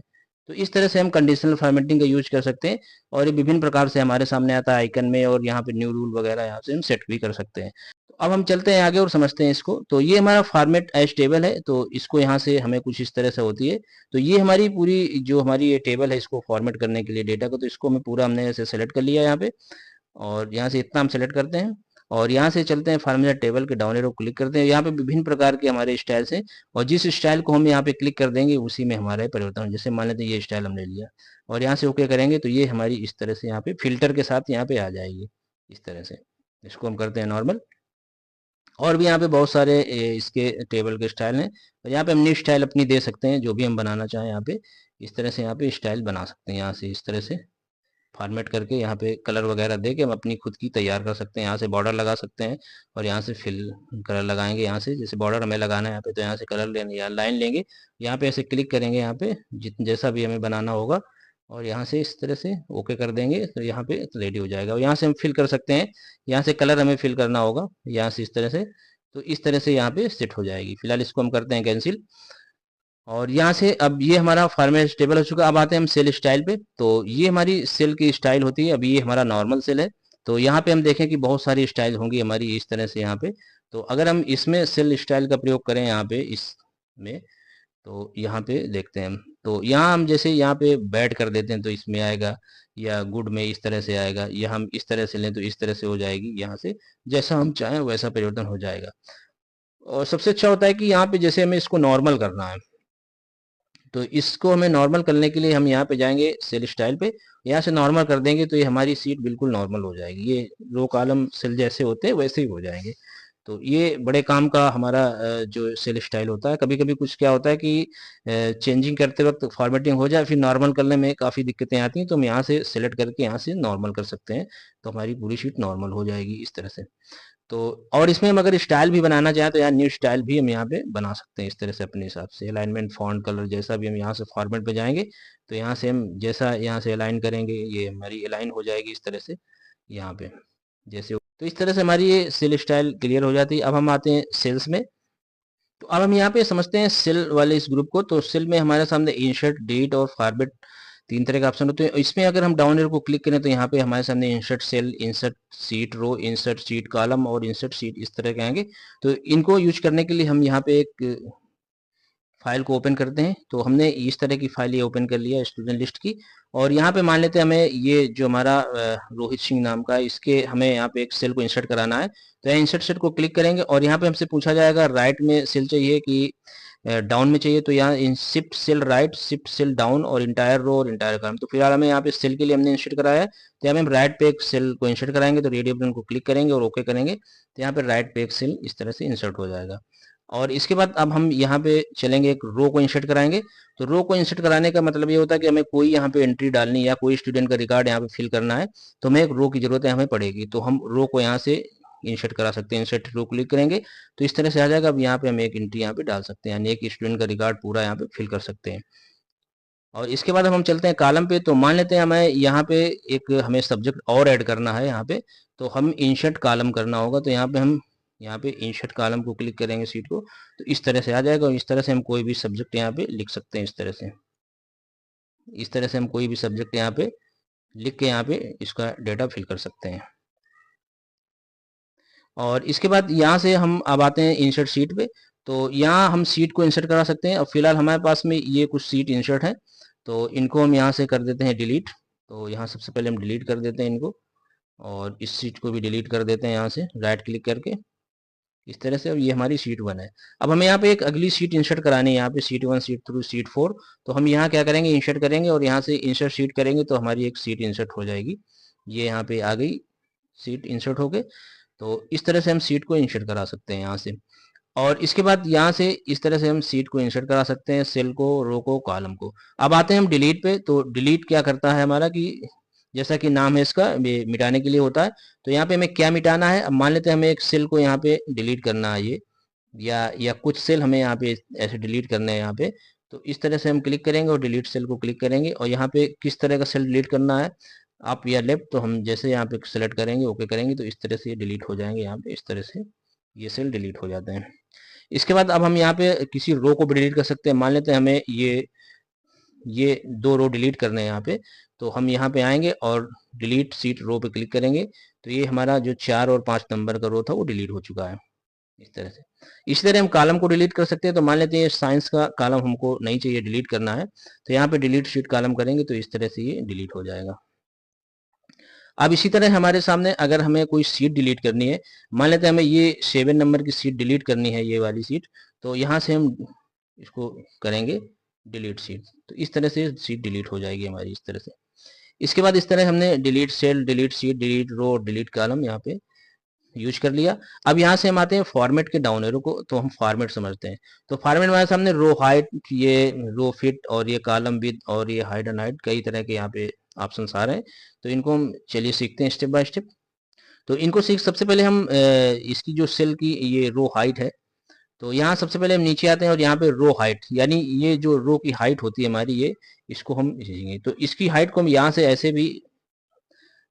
Speaker 1: तो इस तरह से हम कंडीशनल फॉर्मेटिंग का यूज कर सकते हैं, और ये विभिन्न प्रकार से हमारे सामने आता है आइकन में, और यहाँ पे न्यू रूल वगैरह यहाँ से हम सेट भी कर सकते हैं। तो अब हम चलते हैं आगे और समझते हैं इसको। तो ये हमारा फॉर्मेट एज टेबल है, तो इसको यहाँ से हमें कुछ इस तरह से होती है। तो ये हमारी पूरी जो हमारी ये टेबल है, इसको फॉर्मेट करने के लिए डेटा को, तो इसको हमें पूरा हमने ऐसे सेलेक्ट कर लिया यहाँ पे, और यहाँ से इतना हम सेलेक्ट करते हैं, और यहाँ से चलते हैं फार्मूला टेबल के डाउन एरो को क्लिक करते हैं। यहाँ पे विभिन्न प्रकार के हमारे स्टाइल्स हैं, और जिस स्टाइल को हम यहाँ पे क्लिक कर देंगे उसी में हमारा परिवर्तन। जैसे मान लेते हैं ये स्टाइल हमने लिया, और यहाँ से ओके करेंगे, तो ये हमारी इस तरह से यहाँ पे फिल्टर के साथ यहाँ पे आ जाएगी इस तरह से। इसको हम करते हैं नॉर्मल। और भी यहाँ पे बहुत सारे इसके टेबल के स्टाइल हैं, और यहाँ पे हम न्यू स्टाइल अपनी दे सकते हैं, जो भी हम बनाना चाहें यहाँ पे इस तरह से यहाँ पे स्टाइल बना सकते हैं। यहाँ से इस तरह से फॉर्मेट करके यहाँ पे कलर वगैरह दे के हम अपनी खुद की तैयार कर सकते हैं। यहाँ से बॉर्डर लगा सकते हैं, और यहाँ से फिल कलर लगाएंगे। यहाँ से जैसे बॉर्डर हमें लगाना है यहाँ पे, तो यहाँ से कलर लेंगे या लाइन लेंगे, यहाँ पे ऐसे क्लिक करेंगे यहाँ पे जैसा भी हमें बनाना होगा, और यहाँ से इस तरह से ओके कर देंगे, तो यहाँ पे रेडी हो जाएगा। और यहाँ से हम फिल कर सकते हैं, यहाँ से कलर हमें फिल करना होगा यहाँ से इस तरह से, तो इस तरह से यहाँ पे सेट हो जाएगी। फिलहाल इसको हम करते हैं कैंसिल। और यहाँ से अब ये हमारा फॉर्मेट स्टेबल हो चुका। अब आते हैं हम सेल स्टाइल पे। तो ये हमारी सेल की स्टाइल होती है। अब ये हमारा नॉर्मल सेल है, तो यहाँ पे हम देखें कि बहुत सारी स्टाइल होंगी हमारी इस तरह से यहाँ पे। तो अगर हम इसमें सेल स्टाइल का प्रयोग करें यहाँ पे इसमें, तो यहाँ पे देखते हैं हम, तो यहाँ हम जैसे यहाँ पे बैड कर देते हैं तो इसमें आएगा, या गुड में इस तरह से आएगा, या हम इस तरह से लें तो इस तरह से हो जाएगी। यहाँ से जैसा हम चाहें वैसा परिवर्तन हो जाएगा। और सबसे अच्छा होता है कि यहाँ पे जैसे हमें इसको नॉर्मल करना है, तो इसको हमें नॉर्मल करने के लिए हम यहाँ पे जाएंगे सेल स्टाइल पे, यहाँ से नॉर्मल कर देंगे, तो ये हमारी सीट बिल्कुल नॉर्मल हो जाएगी। ये रो कॉलम सेल जैसे होते हैं वैसे ही हो जाएंगे। तो ये बड़े काम का हमारा जो सेल स्टाइल होता है। कभी कभी कुछ क्या होता है कि चेंजिंग करते वक्त फॉर्मेटिंग हो जाए, फिर नॉर्मल करने में काफ़ी दिक्कतें आती हैं, तो हम यहाँ से सेलेक्ट करके यहाँ से नॉर्मल कर सकते हैं, तो हमारी पूरी शीट नॉर्मल हो जाएगी इस तरह से। तो और इसमें हम अगर स्टाइल भी बनाना चाहें तो यार न्यू स्टाइल भी हम यहाँ पे बना सकते हैं इस तरह से अपने हिसाब से। अलाइनमेंट, फॉन्ट, कलर, जैसा भी हम यहाँ से फॉर्मेट पे जाएंगे, तो यहाँ से हम जैसा यहाँ से अलाइन करेंगे ये हमारी अलाइन हो जाएगी इस तरह से यहाँ पे जैसे। तो इस तरह से हमारी ये सेल स्टाइल क्लियर हो जाती है। अब हम आते हैं सेल्स में। तो अब हम यहाँ पे समझते हैं सेल वाले इस ग्रुप को। तो सेल में हमारे सामने इंसर्ट, डिलीट और फॉर्मेट तीन तरह के ऑप्शन होते हैं। इसमें अगर हम डाउन एरो को क्लिक करें तो यहाँ पे हमारे सामने इंसर्ट सेल, इंसर्ट सीट रो, इंसर्ट सीट कॉलम और इंसर्ट सीट इस तरह के आएंगे। तो इनको यूज करने के लिए हम यहाँ पे एक फाइल को ओपन करते हैं। तो हमने इस तरह की फाइल ये ओपन कर लिया स्टूडेंट लिस्ट की, और यहाँ पे मान लेते हैं हमें ये जो हमारा रोहित सिंह नाम का, इसके हमें यहाँ पे एक सेल को इंसर्ट कराना है। तो यहाँ इंसर्ट सेल को क्लिक करेंगे और यहाँ पे हमसे पूछा जाएगा राइट में सेल चाहिए कि डाउन में चाहिए। तो यहाँ इन shift cell right, shift cell down और इंटायर रो और इंटायर कॉलम। तो फिलहाल हमें यहाँ पे सेल के लिए हमने इंसर्ट कराया है, तो यहाँ पे हम राइट पे एक सेल को इंसर्ट कराएंगे। तो रेडियो बटन को क्लिक करेंगे और ओके करेंगे, तो यहाँ पे राइट पे एक सेल इस तरह से इंसर्ट हो जाएगा। और इसके बाद अब हम यहाँ पे चलेंगे, एक रो को इंसर्ट कराएंगे। तो रो को इंसर्ट कराने का मतलब ये होता है कि हमें कोई यहाँ पे एंट्री डालनी या कोई स्टूडेंट का रिकॉर्ड यहाँ पे फिल करना है, तो हमें एक रो की जरूरत है, हमें पड़ेगी। तो हम रो को यहाँ से इंसर्ट करा सकते हैं। इंसर्ट रो क्लिक करेंगे तो इस तरह से आ जाएगा। अब यहाँ पे हम एक एंट्री यहाँ पे डाल सकते हैं, यानी एक स्टूडेंट का रिकॉर्ड पूरा यहाँ पे फिल कर सकते हैं। और इसके बाद हम चलते हैं कॉलम पे। तो मान लेते हैं हमें यहाँ पे एक हमें सब्जेक्ट और ऐड करना है यहाँ पे, तो हम इंसर्ट कॉलम करना होगा। तो यहाँ पे हम यहाँ पे इंसर्ट कॉलम को क्लिक करेंगे सीट को, तो इस तरह से आ जाएगा। और इस तरह से हम कोई भी सब्जेक्ट यहाँ पे लिख सकते हैं। इस तरह से हम कोई भी सब्जेक्ट यहाँ पे लिख के यहाँ पे इसका डेटा फिल कर सकते हैं। और इसके बाद यहाँ से हम अब आते हैं इंसर्ट सीट पे। तो यहाँ हम सीट को इंसर्ट करा सकते हैं। अब फिलहाल हमारे पास में ये कुछ सीट इंसर्ट है, तो इनको हम यहाँ से कर देते हैं डिलीट। तो यहाँ सबसे पहले हम डिलीट कर देते हैं इनको, और इस सीट को भी डिलीट कर देते हैं यहाँ से राइट क्लिक करके इस तरह से। अब ये हमारी सीट 1 है। अब हमें यहाँ पे एक अगली सीट इंसर्ट करानी है, यहाँ पे सीट 1, सीट 2, सीट 4। तो हम यहाँ क्या करेंगे, इंसर्ट करेंगे और यहाँ से इंसर्ट सीट करेंगे तो हमारी एक सीट इंसर्ट हो जाएगी। ये यहाँ पे आ गई सीट इंसर्ट हो गए। तो इस तरह से हम सीट को इंसर्ट करा सकते हैं यहाँ से। और इसके बाद यहाँ से इस तरह से हम सीट को इंसर्ट करा सकते हैं, सेल को, रो को, कॉलम को। अब आते हैं हम डिलीट पे। तो डिलीट क्या करता है हमारा कि जैसा कि नाम है इसका, मिटाने के लिए होता है। तो यहाँ पे हमें क्या मिटाना है, अब मान लेते हैं हमें एक सेल को यहाँ पे डिलीट करना है, ये या कुछ सेल हमें यहाँ पे ऐसे डिलीट करने हैं यहाँ पे। तो इस तरह से हम क्लिक करेंगे और डिलीट सेल को क्लिक करेंगे, और यहाँ पे किस तरह का सेल डिलीट करना है, अप या लेफ्ट। तो हम जैसे यहाँ पे सेलेक्ट करेंगे, ओके करेंगे, तो इस तरह से ये डिलीट हो जाएंगे। यहाँ पे इस तरह से ये सेल डिलीट हो जाते हैं। इसके बाद अब हम यहाँ पे किसी रो को भी डिलीट कर सकते हैं। मान लेते हैं हमें ये 2 रो डिलीट करने हैं यहाँ पे। तो हम यहाँ पे आएंगे और डिलीट सीट रो पे क्लिक करेंगे, तो ये हमारा जो 4 और 5 नंबर का रो था वो डिलीट हो चुका है इस तरह से। इसी तरह हम कॉलम को डिलीट कर सकते हैं। तो मान लेते हैं साइंस का कॉलम हमको नहीं चाहिए, डिलीट करना है। तो यहाँ पे डिलीट शीट कॉलम करेंगे तो इस तरह से ये डिलीट हो जाएगा। अब इसी तरह हमारे सामने अगर हमें कोई सीट डिलीट करनी है, मान लेते हैं हमें ये 7 नंबर की सीट डिलीट करनी है, ये वाली सीट। तो यहाँ से हम इसको करेंगे डिलीट सीट, तो इस तरह से सीट डिलीट हो जाएगी हमारी इस तरह से। इसके बाद इस तरह हमने delete cell, delete sheet, delete row, delete column यहाँ पे यूज कर लिया। अब यहाँ से हम आते हैं फॉर्मेट के डाउन एरो को। तो हम फॉर्मेट समझते हैं। तो फॉर्मेट हमारे सामने रो हाइट, ये रो फिट और ये कॉलम विड्थ और ये हाइट एंड हाइट, कई तरह के यहाँ पे ऑप्शन आ रहे हैं। तो इनको हम चलिए सीखते हैं स्टेप बाय स्टेप। तो इनको सीख सबसे पहले हम इसकी जो सेल की ये रो हाइट है, तो यहाँ सबसे पहले हम नीचे आते हैं और यहाँ पे रो हाइट, यानी ये जो रो की हाइट होती है हमारी, ये इसको हम सीखेंगे। तो इसकी हाइट को हम यहाँ से ऐसे भी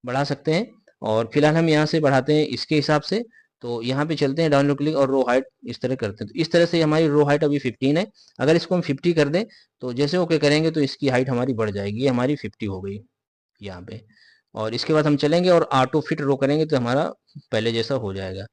Speaker 1: बढ़ा सकते हैं, और फिलहाल हम यहाँ से बढ़ाते हैं इसके हिसाब से। तो यहाँ पे चलते हैं डाउनलोड क्लिक और रो हाइट इस तरह करते हैं। तो इस तरह से हमारी रो हाइट अभी 15 है। अगर इसको हम 50 कर दें, तो जैसे ओके करेंगे तो इसकी हाइट हमारी बढ़ जाएगी, ये हमारी 50 हो गई यहाँ पे। और इसके बाद हम चलेंगे और ऑटो फिट रो करेंगे तो हमारा पहले जैसा हो जाएगा।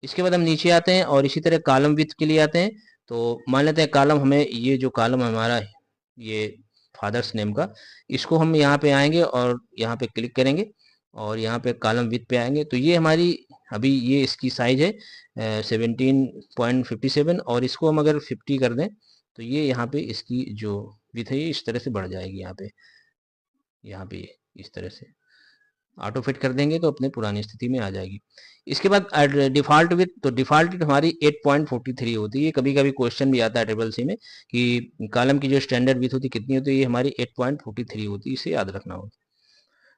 Speaker 1: इसके बाद हम नीचे आते हैं और इसी तरह कॉलम विड्थ के लिए आते हैं। तो मान लेते हैं कॉलम, हमें ये जो कॉलम हमारा है ये फादर्स नेम का, इसको हम यहाँ पे आएंगे और यहाँ पे क्लिक करेंगे और यहाँ पे कॉलम विड्थ पे आएंगे। तो ये हमारी अभी ये इसकी साइज है 17.57, और इसको हम अगर 50 कर दें तो ये यहाँ पे इसकी जो विड्थ है ये इस तरह से बढ़ जाएगी। यहाँ पे इस तरह से ऑटो फिट कर देंगे तो अपने पुरानी स्थिति में आ जाएगी। इसके बाद डिफॉल्ट विथ, तो डिफॉल्ट विथ हमारी 8.43 होती है। कभी कभी क्वेश्चन भी आता है ट्रिपल सी में कि कॉलम की जो स्टैंडर्ड विथ होती है कितनी होती है, ये हमारी 8.43 होती है, इसे याद रखना होगा।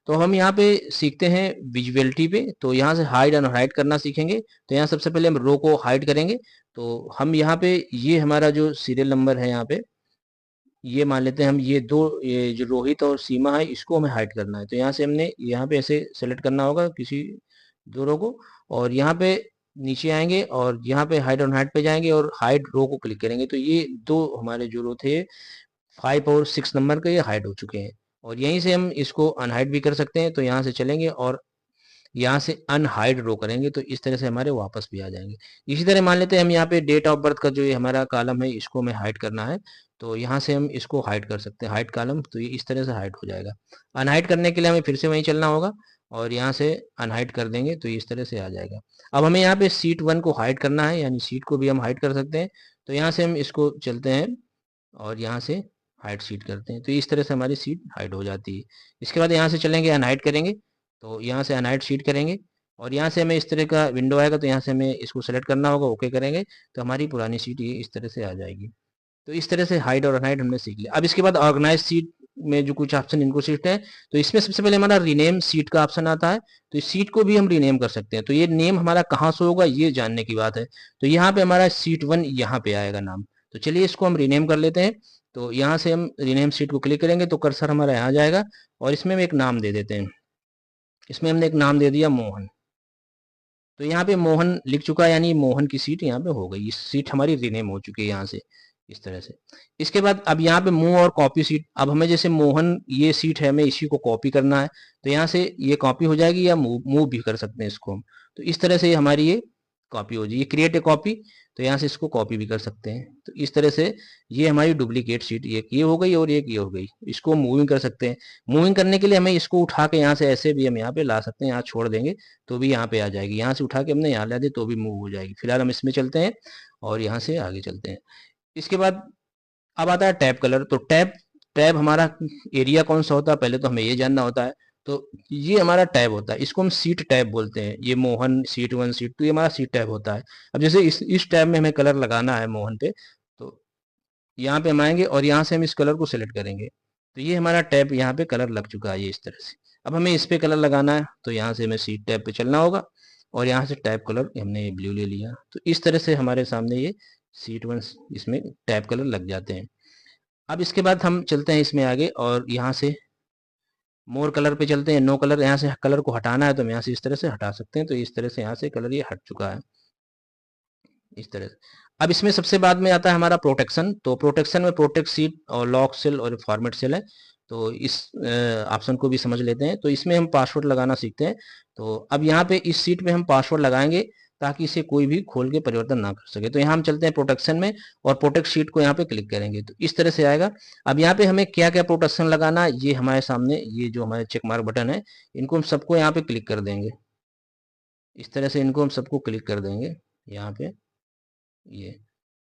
Speaker 1: तो हम यहाँ पे सीखते हैं विजुअलिटी पे। तो यहाँ से हाइड एंड हाइड करना सीखेंगे। तो यहाँ सबसे पहले हम रो को हाइड करेंगे। तो हम यहाँ पे ये हमारा जो सीरियल नंबर है यहाँ पे, ये मान लेते हैं हम ये जो रोहित और सीमा है इसको हमें हाइड करना है। तो यहाँ से हमने यहाँ पे ऐसे सेलेक्ट करना होगा किसी 2 रो को, और यहाँ पे नीचे आएंगे और यहाँ पे हाइड और हाइड पे जाएंगे और हाइड रो को क्लिक करेंगे। तो ये 2 हमारे जो रो थे 5 और 6 नंबर के ये हाइड हो चुके हैं। और यहीं से हम इसको अनहाइड भी कर सकते हैं। तो यहाँ से चलेंगे और यहाँ से अनहाइड रो करेंगे, तो इस तरह से हमारे वापस भी आ जाएंगे। इसी तरह मान लेते हैं हम यहाँ पे डेट ऑफ बर्थ का जो ये हमारा कॉलम है इसको हमें हाइड करना है, तो यहाँ से हम इसको हाइड कर सकते हैं, हाइड कॉलम, तो ये इस तरह से हाइड हो जाएगा। अनहाइड करने के लिए हमें फिर से वहीं चलना होगा और यहाँ से अनहाइड कर देंगे तो इस तरह से आ जाएगा। अब हमें यहाँ पे सीट 1 को हाइड करना है, यानी सीट को भी हम हाइड कर सकते हैं। तो यहाँ से हम इसको चलते हैं और यहाँ से हाइड सीट करते हैं, तो इस तरह से हमारी सीट हाइड हो जाती है। इसके बाद यहाँ से चलेंगे अनहाइड करेंगे, तो यहाँ से अनहाइड सीट करेंगे और यहाँ से हमें इस तरह का विंडो आएगा, तो यहाँ से हमें इसको सेलेक्ट करना होगा, ओके करेंगे तो हमारी पुरानी सीट ये इस तरह से आ जाएगी। तो इस तरह से हाइड और अनहाइड हमने सीख लिया। अब इसके बाद ऑर्गेनाइज सीट में जो कुछ ऑप्शन इनको सीट है, तो इसमें सबसे पहले हमारा रीनेम सीट का ऑप्शन आता है, तो इस सीट को भी हम रीनेम कर सकते हैं। तो ये नेम हमारा कहाँ से होगा ये जानने की बात है। तो यहाँ पे हमारा सीट 1 यहाँ पे आएगा नाम, तो चलिए इसको हम रीनेम कर लेते हैं। तो यहाँ से हम रीनेम सीट को क्लिक करेंगे तो कर्सर हमारा यहाँ जाएगा और इसमें हम एक नाम दे देते हैं। इसमें हमने एक नाम दे दिया मोहन, तो यहाँ पे मोहन लिख चुका है, यानी मोहन की सीट यहाँ पे हो गई, इस सीट हमारी रीनेम हो चुकी है यहाँ से इस तरह से। इसके बाद अब यहाँ पे मूव और कॉपी सीट, अब हमें जैसे मोहन ये सीट है हमें इसी को कॉपी करना है, तो यहाँ से ये कॉपी हो जाएगी या मूव भी कर सकते हैं इसको हम। तो इस तरह से हमारी ये कॉपी हो जाएगी, क्रिएट ए कॉपी, तो यहाँ से इसको कॉपी भी कर सकते हैं। तो इस तरह से ये हमारी डुप्लीकेट सीट एक ये हो गई और एक ये हो गई, इसको मूविंग कर सकते हैं। मूविंग करने के लिए हमें इसको उठा के यहाँ से ऐसे भी हम यहाँ पे ला सकते हैं, यहाँ छोड़ देंगे तो भी यहाँ पे आ जाएगी, यहाँ से उठा के हमने यहाँ ला दे तो भी मूव हो जाएगी। फिलहाल हम इसमें चलते हैं और यहाँ से आगे चलते हैं। इसके बाद अब आता है टैब कलर, तो टैब टैब हमारा एरिया कौन सा होता है पहले तो हमें ये जानना होता है। तो ये हमारा टैब होता है, इसको हम सीट टैब बोलते हैं। ये मोहन सीट 1 सीट 2 ये हमारा सीट टैब होता है। अब जैसे इस टैब में हमें कलर लगाना है मोहन पे, तो यहाँ पे हम आएंगे और यहाँ से हम इस कलर को सिलेक्ट करेंगे, तो ये हमारा टैब यहाँ पे कलर लग चुका है ये इस तरह से। अब हमें इस पे कलर लगाना है, तो यहाँ से हमें सीट टैब पे चलना होगा और यहाँ से टैब कलर हमने ब्लू ले लिया, तो इस तरह से हमारे सामने ये सीट 1 इसमें टैब कलर लग जाते हैं। अब इसके बाद हम चलते हैं इसमें आगे और यहाँ से मोर कलर पे चलते हैं। नो कलर, यहाँ से कलर को हटाना है तो हम यहाँ से इस तरह से हटा सकते हैं, तो इस तरह से यहाँ से कलर ये हट चुका है इस तरह से। अब इसमें सबसे बाद में आता है हमारा प्रोटेक्शन, तो प्रोटेक्शन में प्रोटेक्ट सीट और लॉक सेल और फॉर्मेट सेल है, तो इस ऑप्शन को भी समझ लेते हैं। तो इसमें हम पासवर्ड लगाना सीखते हैं। तो अब यहाँ पे इस सीट में हम पासवर्ड लगाएंगे ताकि इसे कोई भी खोल के परिवर्तन ना कर सके। तो यहाँ हम चलते हैं प्रोटेक्शन में और प्रोटेक्ट शीट को यहाँ पे क्लिक करेंगे तो इस तरह से आएगा। अब यहाँ पे हमें क्या क्या प्रोटेक्शन लगाना है ये हमारे सामने, ये जो हमारे चेक मार्क बटन है इनको हम सबको यहाँ पे क्लिक कर देंगे, इस तरह से इनको हम सबको क्लिक कर देंगे यहाँ पे ये,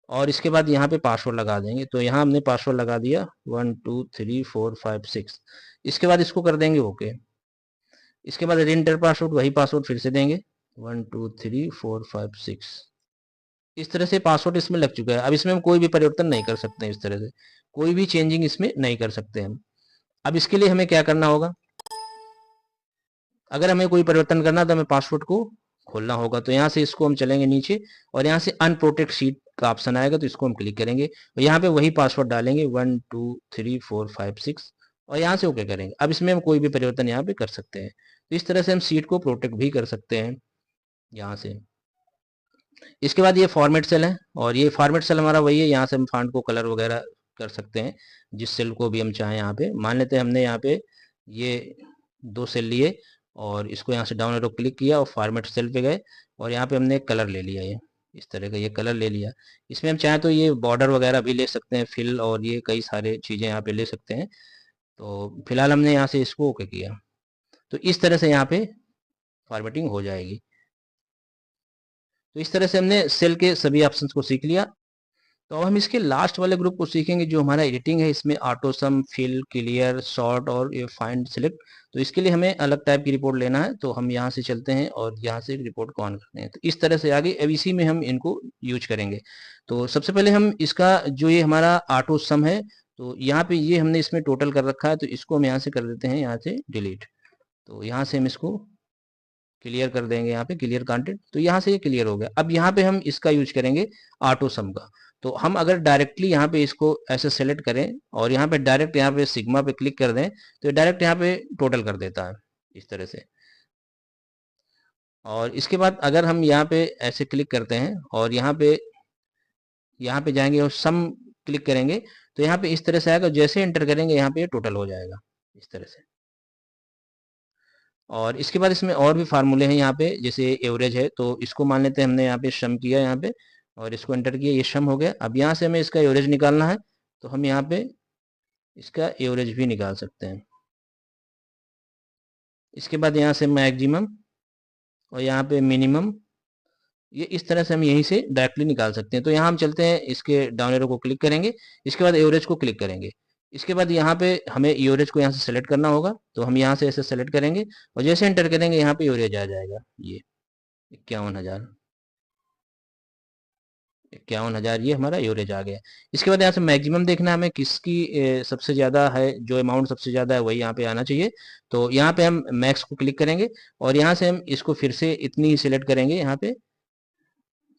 Speaker 1: और इसके बाद यहाँ पे पासवर्ड लगा देंगे। तो यहाँ हमने पासवर्ड लगा दिया 1 2 3 4 5 6। इसके बाद इसको कर देंगे ओके। इसके बाद एंटर पासवर्ड, वही पासवर्ड फिर से देंगे 1 2 3 4 5 6। इस तरह से पासवर्ड इसमें लग चुका है। अब इसमें हम कोई भी परिवर्तन नहीं कर सकते, इस तरह से कोई भी चेंजिंग इसमें नहीं कर सकते हम। अब इसके लिए हमें क्या करना होगा, अगर हमें कोई परिवर्तन करना तो हमें पासवर्ड को खोलना होगा। तो यहाँ से इसको हम चलेंगे नीचे और यहाँ से अनप्रोटेक्ट शीट का ऑप्शन आएगा, तो इसको हम क्लिक करेंगे और यहाँ पे वही पासवर्ड डालेंगे 1 2 3 4 5 6 और यहाँ से ओके करेंगे। अब इसमें हम कोई भी परिवर्तन यहाँ पे कर सकते हैं, तो इस तरह से हम सीट को प्रोटेक्ट भी कर सकते हैं यहाँ से। इसके बाद ये फॉर्मेट सेल है और ये फॉर्मेट सेल हमारा वही है, यहाँ से हम फॉन्ट को कलर वगैरह कर सकते हैं जिस सेल को भी हम चाहें। यहाँ पे मान लेते हैं हमने यहाँ पे ये 2 सेल लिए और इसको यहाँ से डाउन एरो क्लिक किया और फॉर्मेट सेल पे गए और यहाँ पे हमने एक कलर ले लिया, ये इस तरह का ये कलर ले लिया। इसमें हम चाहें तो ये बॉर्डर वगैरह भी ले सकते हैं, फिल और ये कई सारे चीज़ें यहाँ पे ले सकते हैं। तो फिलहाल हमने यहाँ से इसको ओके किया, तो इस तरह से यहाँ पे फॉर्मेटिंग हो जाएगी। तो इस तरह से हमने सेल के सभी ऑप्शंस को सीख लिया। तो अब हम इसके लास्ट वाले ग्रुप को सीखेंगे जो हमारा एडिटिंग है। इसमें auto sum, fill, clear, sort और ये फाइंड सेलेक्ट। तो इसके लिए हमें अलग टाइप की रिपोर्ट लेना है, तो हम यहाँ से चलते हैं और यहाँ से रिपोर्ट को ऑन करते हैं। तो इस तरह से आगे अब इसी में हम इनको यूज करेंगे। तो सबसे पहले हम इसका जो ये हमारा ऑटो सम है, तो यहाँ पे ये हमने इसमें टोटल कर रखा है, तो इसको हम यहाँ से कर देते हैं यहाँ से डिलीट। तो यहाँ से हम इसको क्लियर कर देंगे, यहाँ पे क्लियर कंटेंट, तो यहाँ से ये क्लियर हो गया। अब यहाँ पे हम इसका यूज करेंगे ऑटो सम का। तो हम अगर डायरेक्टली यहाँ पे इसको ऐसे सेलेक्ट करें और यहाँ पे डायरेक्ट यहाँ पे सिग्मा पे क्लिक कर दें तो डायरेक्ट यहाँ पे टोटल कर देता है इस तरह से। और इसके बाद अगर हम यहाँ पे ऐसे क्लिक करते हैं और यहाँ पे जाएंगे और सम क्लिक करेंगे तो यहाँ पे इस तरह से आएगा, जैसे एंटर करेंगे यहाँ पे टोटल हो जाएगा। इस तरह से। और इसके बाद इसमें और भी फार्मूले हैं यहाँ पे, जैसे एवरेज है, तो इसको मान लेते हैं हमने यहाँ पे सम किया यहाँ पे, और इसको एंटर किया, ये सम हो गया। अब यहाँ से हमें इसका एवरेज निकालना है, तो हम यहाँ पे इसका एवरेज भी निकाल सकते हैं। इसके बाद यहाँ से मैक्सिमम और यहाँ पे मिनिमम, ये इस तरह से हम यहीं से डायरेक्टली निकाल सकते हैं। तो यहाँ हम चलते हैं, इसके डाउन एरो को क्लिक करेंगे, इसके बाद एवरेज को क्लिक करेंगे। इसके बाद यहाँ पे हमें एवरेज को यहाँ से सेलेक्ट करना होगा, तो हम यहाँ से ऐसे सेलेक्ट करेंगे और जैसे एंटर करेंगे यहाँ पे एवरेज आ जाएगा, ये 51,000, 51,000 ये हमारा एवरेज आ गया। इसके बाद यहाँ से मैक्सिमम देखना है हमें, किसकी सबसे ज़्यादा है, जो अमाउंट सबसे ज़्यादा है वही यहाँ पे आना चाहिए। तो यहाँ पे हम मैक्स को क्लिक करेंगे और यहाँ से हम इसको फिर से इतनी ही सिलेक्ट करेंगे यहाँ पे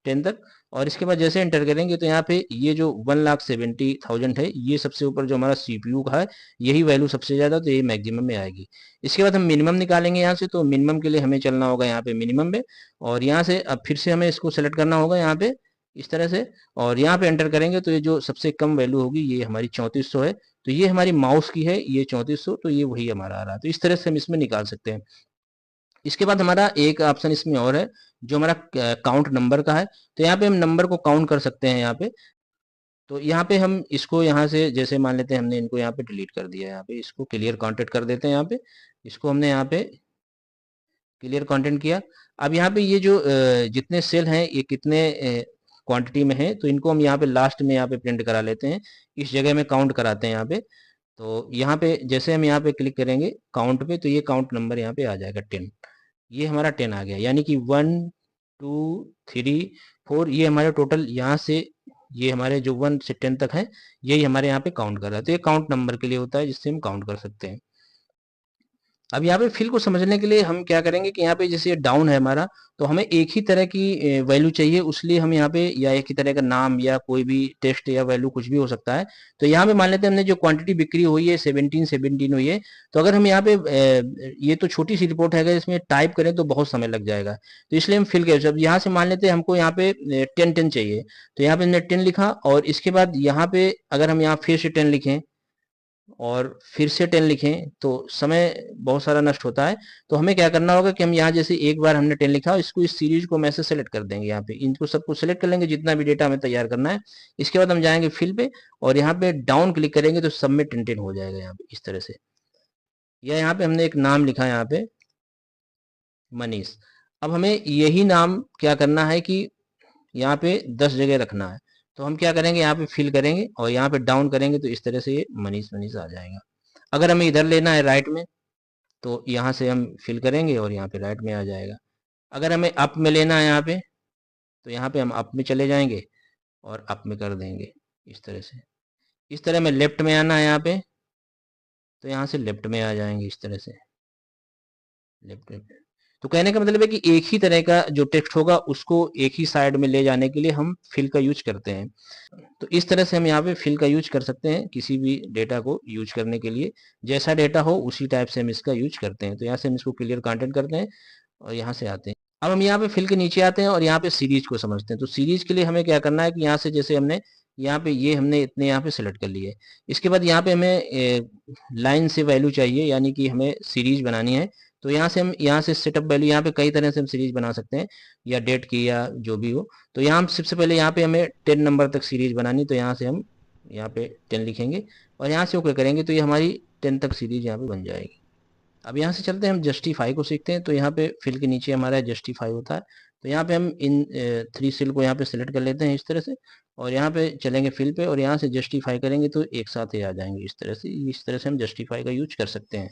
Speaker 1: 10 तक, और इसके बाद जैसे एंटर करेंगे तो यहाँ पे ये जो 1,70,000 है, ये सबसे ऊपर जो हमारा सीपीयू का है, यही वैल्यू सबसे ज़्यादा, तो ये मैक्सिमम में आएगी। इसके बाद हम मिनिमम निकालेंगे यहाँ से, तो मिनिमम के लिए हमें चलना होगा यहाँ पे मिनिमम में, और यहाँ से अब फिर से हमें इसको सेलेक्ट करना होगा यहाँ पे इस तरह से, और यहाँ पे एंटर करेंगे तो ये जो सबसे कम वैल्यू होगी ये हमारी 3400 है, तो ये हमारी माउस की है ये 3400, तो ये वही हमारा आ रहा है। तो इस तरह से हम इसमें निकाल सकते हैं। इसके बाद हमारा एक ऑप्शन इसमें और है, जो हमारा काउंट नंबर का है, तो यहाँ पे हम नंबर को काउंट कर सकते हैं यहाँ पे। तो यहाँ पे हम इसको यहाँ से जैसे मान लेते हैं हमने इनको यहाँ पे डिलीट कर दिया, यहाँ पे इसको क्लियर कंटेंट कर देते हैं, यहाँ पे इसको हमने यहाँ पे क्लियर कंटेंट किया। अब यहाँ पे ये जो जितने सेल हैं ये कितने क्वांटिटी में है, तो इनको हम यहाँ पे लास्ट में यहाँ पे प्रिंट करा लेते हैं, इस जगह में काउंट कराते हैं यहाँ पे। तो यहाँ पे जैसे हम यहाँ पे क्लिक करेंगे काउंट पे, तो ये काउंट नंबर यहाँ पे आ जाएगा 10, ये हमारा 10 आ गया, यानी कि 1 2 3 4, ये हमारे टोटल यहाँ से, ये हमारे जो 1 से 10 तक है, यही हमारे यहाँ पे काउंट कर रहा है। तो ये काउंट नंबर के लिए होता है, जिससे हम काउंट कर सकते हैं। अब यहाँ पे फिल को समझने के लिए हम क्या करेंगे कि यहाँ पे जैसे ये डाउन है हमारा, तो हमें एक ही तरह की वैल्यू चाहिए, उसलिए हम यहाँ पे या एक ही तरह का नाम या कोई भी टेक्स्ट या वैल्यू कुछ भी हो सकता है। तो यहाँ पे मान लेते हैं हमने जो क्वांटिटी बिक्री हुई है 17 हुई है, तो अगर हम यहाँ पे ये तो छोटी सी रिपोर्ट है, अगर इसमें टाइप करें तो बहुत समय लग जाएगा, तो इसलिए हम फिल कर, अब यहाँ से मान लेते हैं हमको यहाँ पे 10 चाहिए, तो यहाँ पे हमने 10 लिखा, और इसके बाद यहाँ पे अगर हम यहाँ फिर से 10 लिखें और फिर से 10 लिखें तो समय बहुत सारा नष्ट होता है। तो हमें क्या करना होगा कि हम यहाँ जैसे एक बार हमने 10 लिखा, इसको इस सीरीज को मैसे सेलेक्ट कर देंगे, यहाँ पे इनको सबको सेलेक्ट कर लेंगे जितना भी डेटा हमें तैयार करना है। इसके बाद हम जाएंगे फिल पे और यहाँ पे डाउन क्लिक करेंगे, तो सब में 10 10 हो जाएगा यहाँ पे इस तरह से। या यहाँ पे हमने एक नाम लिखा यहाँ पे मनीष। अब हमें यही नाम क्या करना है कि यहाँ पे 10 जगह रखना है, तो हम क्या करेंगे यहाँ पे फिल करेंगे और यहाँ पे डाउन करेंगे, तो इस तरह से ये मनीष मनीष आ जाएगा। अगर हमें इधर लेना है राइट में, तो यहाँ से हम फिल करेंगे और यहाँ पे राइट में आ जाएगा। अगर हमें अप में लेना है यहाँ पे, तो यहाँ पे हम अप में चले जाएंगे और अप में कर देंगे इस तरह से। इस तरह में लेफ्ट में आना है यहाँ पे, तो यहाँ से लेफ्ट में आ जाएंगे इस तरह से, लेफ्ट में। तो कहने का मतलब है कि एक ही तरह का जो टेक्स्ट होगा उसको एक ही साइड में ले जाने के लिए हम फिल का यूज करते हैं। तो इस तरह से हम यहाँ पे फिल का यूज कर सकते हैं, किसी भी डेटा को यूज करने के लिए जैसा डेटा हो उसी टाइप से हम इसका यूज करते हैं। तो यहाँ से हम इसको क्लियर कंटेंट करते हैं और यहाँ से आते हैं। अब हम यहाँ पे फिल के नीचे आते हैं और यहाँ पे सीरीज को समझते हैं। तो सीरीज के लिए हमें क्या करना है कि यहाँ से जैसे हमने यहाँ पे ये हमने इतने यहाँ पे सेलेक्ट कर लिए, इसके बाद यहाँ पे हमें लाइन से वैल्यू चाहिए, यानी कि हमें सीरीज बनानी है। तो यहाँ से हम यहाँ से सेटअप वैल्यू, यहाँ पे कई तरह से हम सीरीज बना सकते हैं, या डेट की या जो भी हो। तो यहाँ हम सबसे पहले यहाँ पे हमें 10 नंबर तक सीरीज बनानी, तो यहाँ से हम यहाँ पे 10 लिखेंगे और यहाँ से ओके करेंगे, तो ये हमारी 10 तक सीरीज यहाँ पे बन जाएगी। अब यहाँ से चलते हैं हम जस्टिफाई को सीखते हैं। तो यहाँ पे फिल के नीचे हमारा जस्टिफाई होता है, तो यहाँ पे हम इन 3 सेल को यहाँ पे सिलेक्ट कर लेते हैं इस तरह से, और यहाँ पे चलेंगे फिल पे और यहाँ से जस्टिफाई करेंगे, तो एक साथ ही आ जाएंगे इस तरह से। इस तरह से हम जस्टिफाई का यूज कर सकते हैं।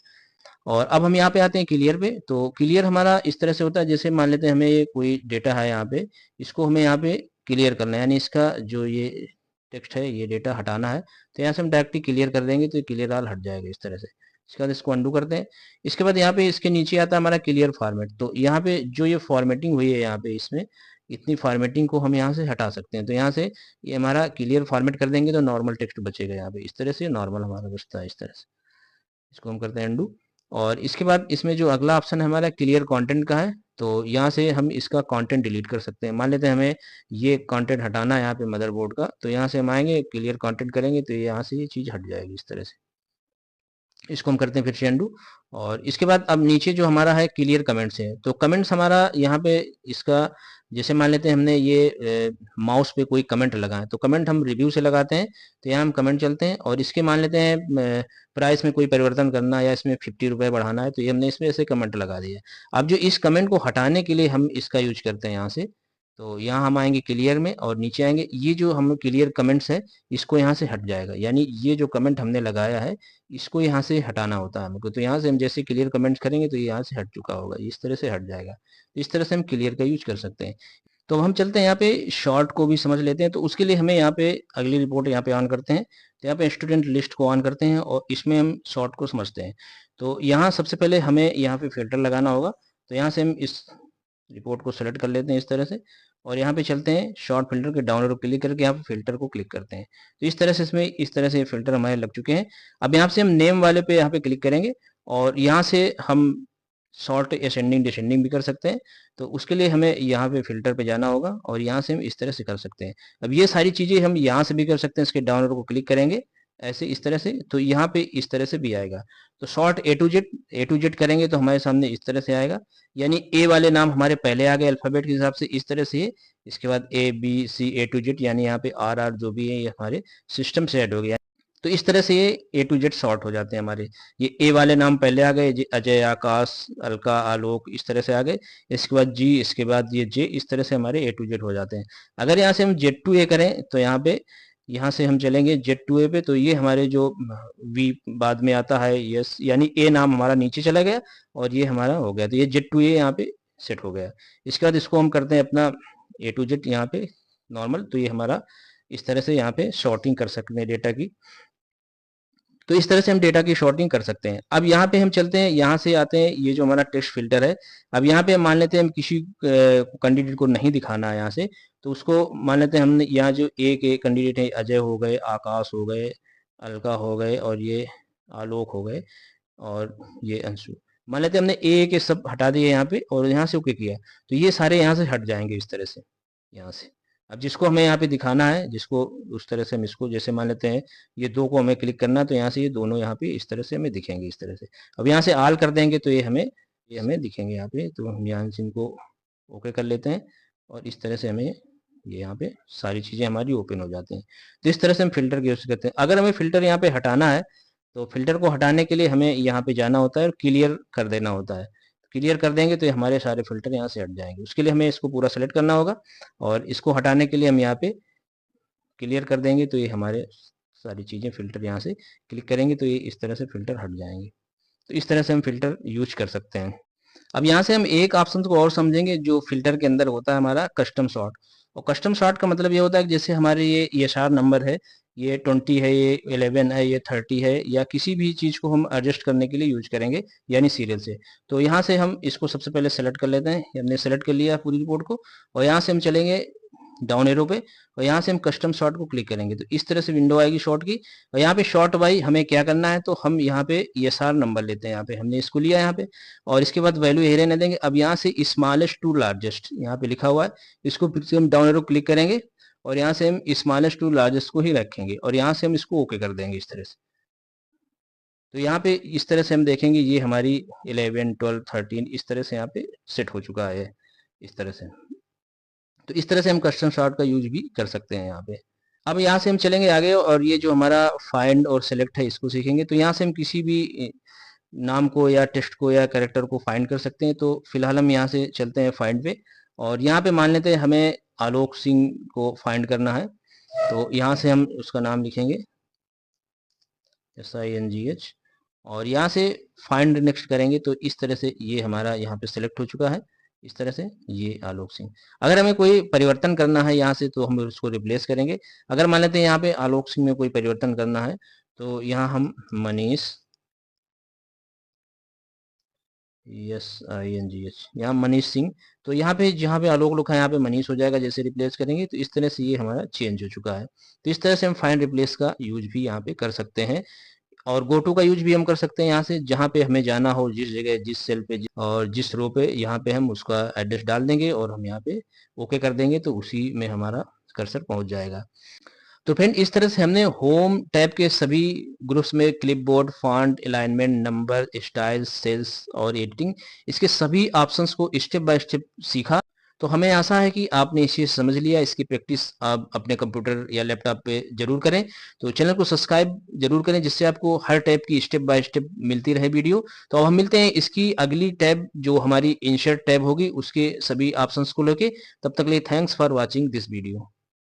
Speaker 1: और अब हम यहाँ पे आते हैं क्लियर पे। तो क्लियर हमारा इस तरह से होता है, जैसे मान लेते हैं हमें ये कोई डेटा है यहाँ पे, इसको हमें यहाँ पे क्लियर करना है, यानी इसका जो ये टेक्स्ट है ये डेटा हटाना है, तो यहाँ से हम डायरेक्टली क्लियर कर देंगे, तो क्लियर ऑल हट जाएगा इस तरह से। इसके बाद इसको अंडू करते हैं। इसके बाद यहाँ पे इसके नीचे आता है हमारा क्लियर फॉर्मेट। तो यहाँ पे जो ये फॉर्मेटिंग हुई है यहाँ पे, इसमें इतनी फॉर्मेटिंग को हम यहाँ से हटा सकते हैं। तो यहाँ से ये हमारा क्लियर फॉर्मेट कर देंगे, तो नॉर्मल टेक्स्ट बचेगा यहाँ पे इस तरह से, नॉर्मल हमारा बचता है इस तरह से। इसको हम करते हैं अंडू। और इसके बाद इसमें जो अगला ऑप्शन है हमारा क्लियर कंटेंट का है, तो यहाँ से हम इसका कंटेंट डिलीट कर सकते हैं। मान लेते हैं हमें ये कंटेंट हटाना है यहाँ पे मदरबोर्ड का, तो यहाँ से हम आएंगे क्लियर कंटेंट करेंगे, तो यहाँ से ये चीज़ हट जाएगी इस तरह से। इसको हम करते हैं फिर से अंडू। और इसके बाद अब नीचे जो हमारा है क्लियर कमेंट्स है, तो कमेंट्स हमारा यहाँ पे इसका, जैसे मान लेते हैं हमने ये माउस पे कोई कमेंट लगाए, तो कमेंट हम रिव्यू से लगाते हैं, तो यहाँ हम कमेंट चलते हैं और इसके मान लेते हैं प्राइस में कोई परिवर्तन करना या इसमें 50 रुपये बढ़ाना है, तो ये हमने इसमें ऐसे कमेंट लगा दिया। अब जो इस कमेंट को हटाने के लिए हम इसका यूज करते हैं यहाँ से, तो यहाँ हम आएंगे क्लियर में और नीचे आएंगे, ये जो हम क्लियर कमेंट्स है इसको यहाँ से हट जाएगा, यानी ये जो कमेंट हमने लगाया है इसको यहाँ से हटाना होता है हमको, तो यहाँ से हम जैसे क्लियर कमेंट्स करेंगे तो ये यहाँ से हट चुका होगा, इस तरह से हट जाएगा। तो इस तरह से हम क्लियर का यूज कर सकते हैं। तो हम चलते हैं यहाँ पे शॉर्ट को भी समझ लेते हैं, तो उसके लिए हमें यहाँ पे अगली रिपोर्ट यहाँ पे ऑन करते हैं, तो यहाँ पे स्टूडेंट लिस्ट को ऑन करते हैं और इसमें हम शॉर्ट को समझते हैं। तो यहाँ सबसे पहले हमें यहाँ पे फिल्टर लगाना होगा, तो यहाँ से हम इस रिपोर्ट को सेलेक्ट कर लेते हैं इस तरह से, और यहाँ पे चलते हैं शॉर्ट फिल्टर के डाउनलोड पर क्लिक करके यहाँ पे फिल्टर को क्लिक करते हैं। तो इस तरह से इसमें इस तरह से फिल्टर हमारे लग चुके हैं। अब यहाँ से हम नेम वाले पे यहाँ पे क्लिक करेंगे और यहाँ से हम शॉर्ट असेंडिंग डिसेंडिंग भी कर सकते हैं। तो उसके लिए हमें यहाँ पे फिल्टर पे जाना होगा और यहाँ से हम इस तरह से कर सकते हैं। अब ये सारी चीजें हम यहाँ से भी कर सकते हैं, इसके डाउनलोड को क्लिक करेंगे ऐसे इस तरह से, तो यहाँ पे इस तरह से भी आएगा। तो शॉर्ट ए टू जेड करेंगे तो हमारे सामने इस तरह से आएगा, यानी ए वाले नाम हमारे पहले आ गए अल्फाबेट के हिसाब से इस तरह से, इसके बाद A B C A to Z, यानी यहाँ पे आर आर जो भी है ये हमारे सिस्टम से ऐड हो गया। तो इस तरह से ये ए टू जेड शॉर्ट हो जाते हैं हमारे। ये ए वाले नाम पहले आ गए, अजय, आकाश, अलका, आलोक, इस तरह से आ गए। इसके बाद जी, इसके बाद ये जे, इस तरह से हमारे ए टू जेड हो जाते हैं। अगर यहाँ से हम जेड टू ए करें तो यहाँ पे, यहाँ से हम चलेंगे जेड टू ए पे, तो ये हमारे जो वी बाद में आता है यस, यानी ए नाम हमारा नीचे चला गया और ये हमारा हो गया, तो ये जेड टू ए यहाँ पे सेट हो गया। इसके बाद इसको हम करते हैं अपना ए टू जेड यहाँ पे नॉर्मल, तो ये हमारा इस तरह से यहाँ पे शॉर्टिंग कर सकते हैं डेटा की। तो इस तरह से हम डेटा की शॉर्टिंग कर सकते हैं। अब यहाँ पे हम चलते हैं, यहाँ से आते हैं, ये जो हमारा टेक्स्ट फिल्टर है। अब यहाँ पे मान लेते हैं हम किसी कैंडिडेट को नहीं दिखाना है यहाँ से, तो उसको मान लेते हैं हमने यहाँ जो एक कैंडिडेट है, अजय हो गए, आकाश हो गए, अलका हो गए और ये आलोक हो गए और ये अंशु, मान लेते हैं हमने एक सब हटा दिए यहाँ पे और यहाँ से ओके किया, तो ये सारे यहाँ से हट जाएंगे इस तरह से, यहाँ से। अब जिसको हमें यहाँ पे दिखाना है, जिसको उस तरह से हम इसको, जैसे मान लेते हैं ये दो को हमें क्लिक करना है, तो यहाँ से ये दोनों यहाँ पे इस तरह से हमें दिखेंगे इस तरह से। अब यहाँ से आल कर देंगे तो ये हमें दिखेंगे यहाँ पे, तो हम यहाँ से इनको ओके कर लेते हैं और इस तरह से हमें ये यहाँ पे सारी चीज़ें हमारी ओपन हो जाती हैं। तो इस तरह से हम फिल्टर की यूज करते हैं। अगर हमें फिल्टर यहाँ पे हटाना है तो फिल्टर को हटाने के लिए हमें यहाँ पे जाना होता है और क्लियर कर देना होता है। क्लियर कर देंगे तो ये हमारे सारे फिल्टर यहाँ से हट जाएंगे। उसके लिए हमें इसको पूरा सेलेक्ट करना होगा और इसको हटाने के लिए हम यहाँ पे क्लियर कर देंगे तो ये हमारे सारी चीज़ें फिल्टर यहाँ से क्लिक करेंगे तो ये इस तरह से फिल्टर हट जाएंगे। तो इस तरह से हम फिल्टर यूज कर सकते हैं। अब यहाँ से हम एक ऑप्शन को और समझेंगे जो फिल्टर के अंदर होता है हमारा कस्टम सॉर्ट। और कस्टम सॉर्ट का मतलब ये होता है कि जैसे हमारे ये ESR नंबर है, ये 20 है, ये 11 है, ये 30 है, या किसी भी चीज़ को हम एडजस्ट करने के लिए यूज करेंगे यानी सीरियल से। तो यहाँ से हम इसको सबसे पहले सेलेक्ट कर लेते हैं, हमने सेलेक्ट कर लिया पूरी रिपोर्ट को और यहाँ से हम चलेंगे डाउन एरो पे और यहाँ से हम कस्टम शॉर्ट को क्लिक करेंगे तो इस तरह से विंडो आएगी शॉर्ट की। और यहाँ पे शॉर्ट बाई हमें क्या करना है, तो हम यहाँ पे ESR नंबर लेते हैं, यहाँ पे हमने इसको लिया यहाँ पे और इसके बाद वैल्यू यही रहने देंगे। अब यहाँ से स्मॉलेस्ट टू लार्जेस्ट यहाँ पे लिखा हुआ है, इसको फिर से हम डाउन एरो क्लिक करेंगे और यहाँ से हम स्मॉलेस्ट टू लार्जेस्ट को ही रखेंगे और यहाँ से हम इसको ओके कर देंगे इस तरह से। तो यहाँ पे इस तरह से हम देखेंगे ये हमारी 11, 12, 13 इस तरह से यहाँ पे सेट हो चुका है इस तरह से। तो इस तरह से हम कस्टम सॉर्ट का यूज भी कर सकते हैं यहाँ पे। अब यहाँ से हम चलेंगे आगे और ये जो हमारा फाइंड और सेलेक्ट है इसको सीखेंगे। तो यहाँ से हम किसी भी नाम को या टेक्स्ट को या कैरेक्टर को फाइंड कर सकते हैं। तो फिलहाल हम यहाँ से चलते हैं फाइंड पे और यहाँ पे मान लेते हैं हमें आलोक सिंह को फाइंड करना है। तो यहाँ से हम उसका नाम लिखेंगे SINGH और यहाँ से फाइंड नेक्स्ट करेंगे तो इस तरह से ये हमारा यहाँ पे सिलेक्ट हो चुका है इस तरह से, ये आलोक सिंह। अगर हमें कोई परिवर्तन करना है यहाँ से तो हम उसको रिप्लेस करेंगे। अगर मान लेते हैं यहाँ पे आलोक सिंह में कोई परिवर्तन करना है तो यहाँ हम मनीष SINGH, यहाँ मनीष सिंह, तो यहाँ पे जहाँ पे आलोक लिखा है यहाँ पे मनीष हो जाएगा जैसे रिप्लेस करेंगे। तो इस तरह से ये हमारा चेंज हो चुका है। तो इस तरह से हम फाइंड रिप्लेस का यूज भी यहाँ पे कर सकते हैं और गो टू का यूज भी हम कर सकते हैं। यहाँ से जहाँ पे हमें जाना हो, जिस जगह, जिस सेल पे और जिस रो पे, यहाँ पे हम उसका एड्रेस डाल देंगे और हम यहाँ पे ओके कर देंगे तो उसी में हमारा कर्सर पहुंच जाएगा। तो फ्रेंड इस तरह से हमने होम टैब के सभी ग्रुप्स में clipboard, font, alignment, number, style, cells और एडिटिंग, इसके सभी ऑप्शंस को स्टेप बाय स्टेप सीखा। तो हमें आशा है कि आपने इसे समझ लिया। इसकी प्रैक्टिस आप अपने कंप्यूटर या लैपटॉप पे जरूर करें। तो चैनल को सब्सक्राइब जरूर करें, जिससे आपको हर टैब की स्टेप बाय स्टेप मिलती रहे वीडियो। तो अब हम मिलते हैं इसकी अगली टैब जो हमारी इंसर्ट टैब होगी, उसके सभी ऑप्शंस को लेके। तब तक के लिए thanks for watching this video.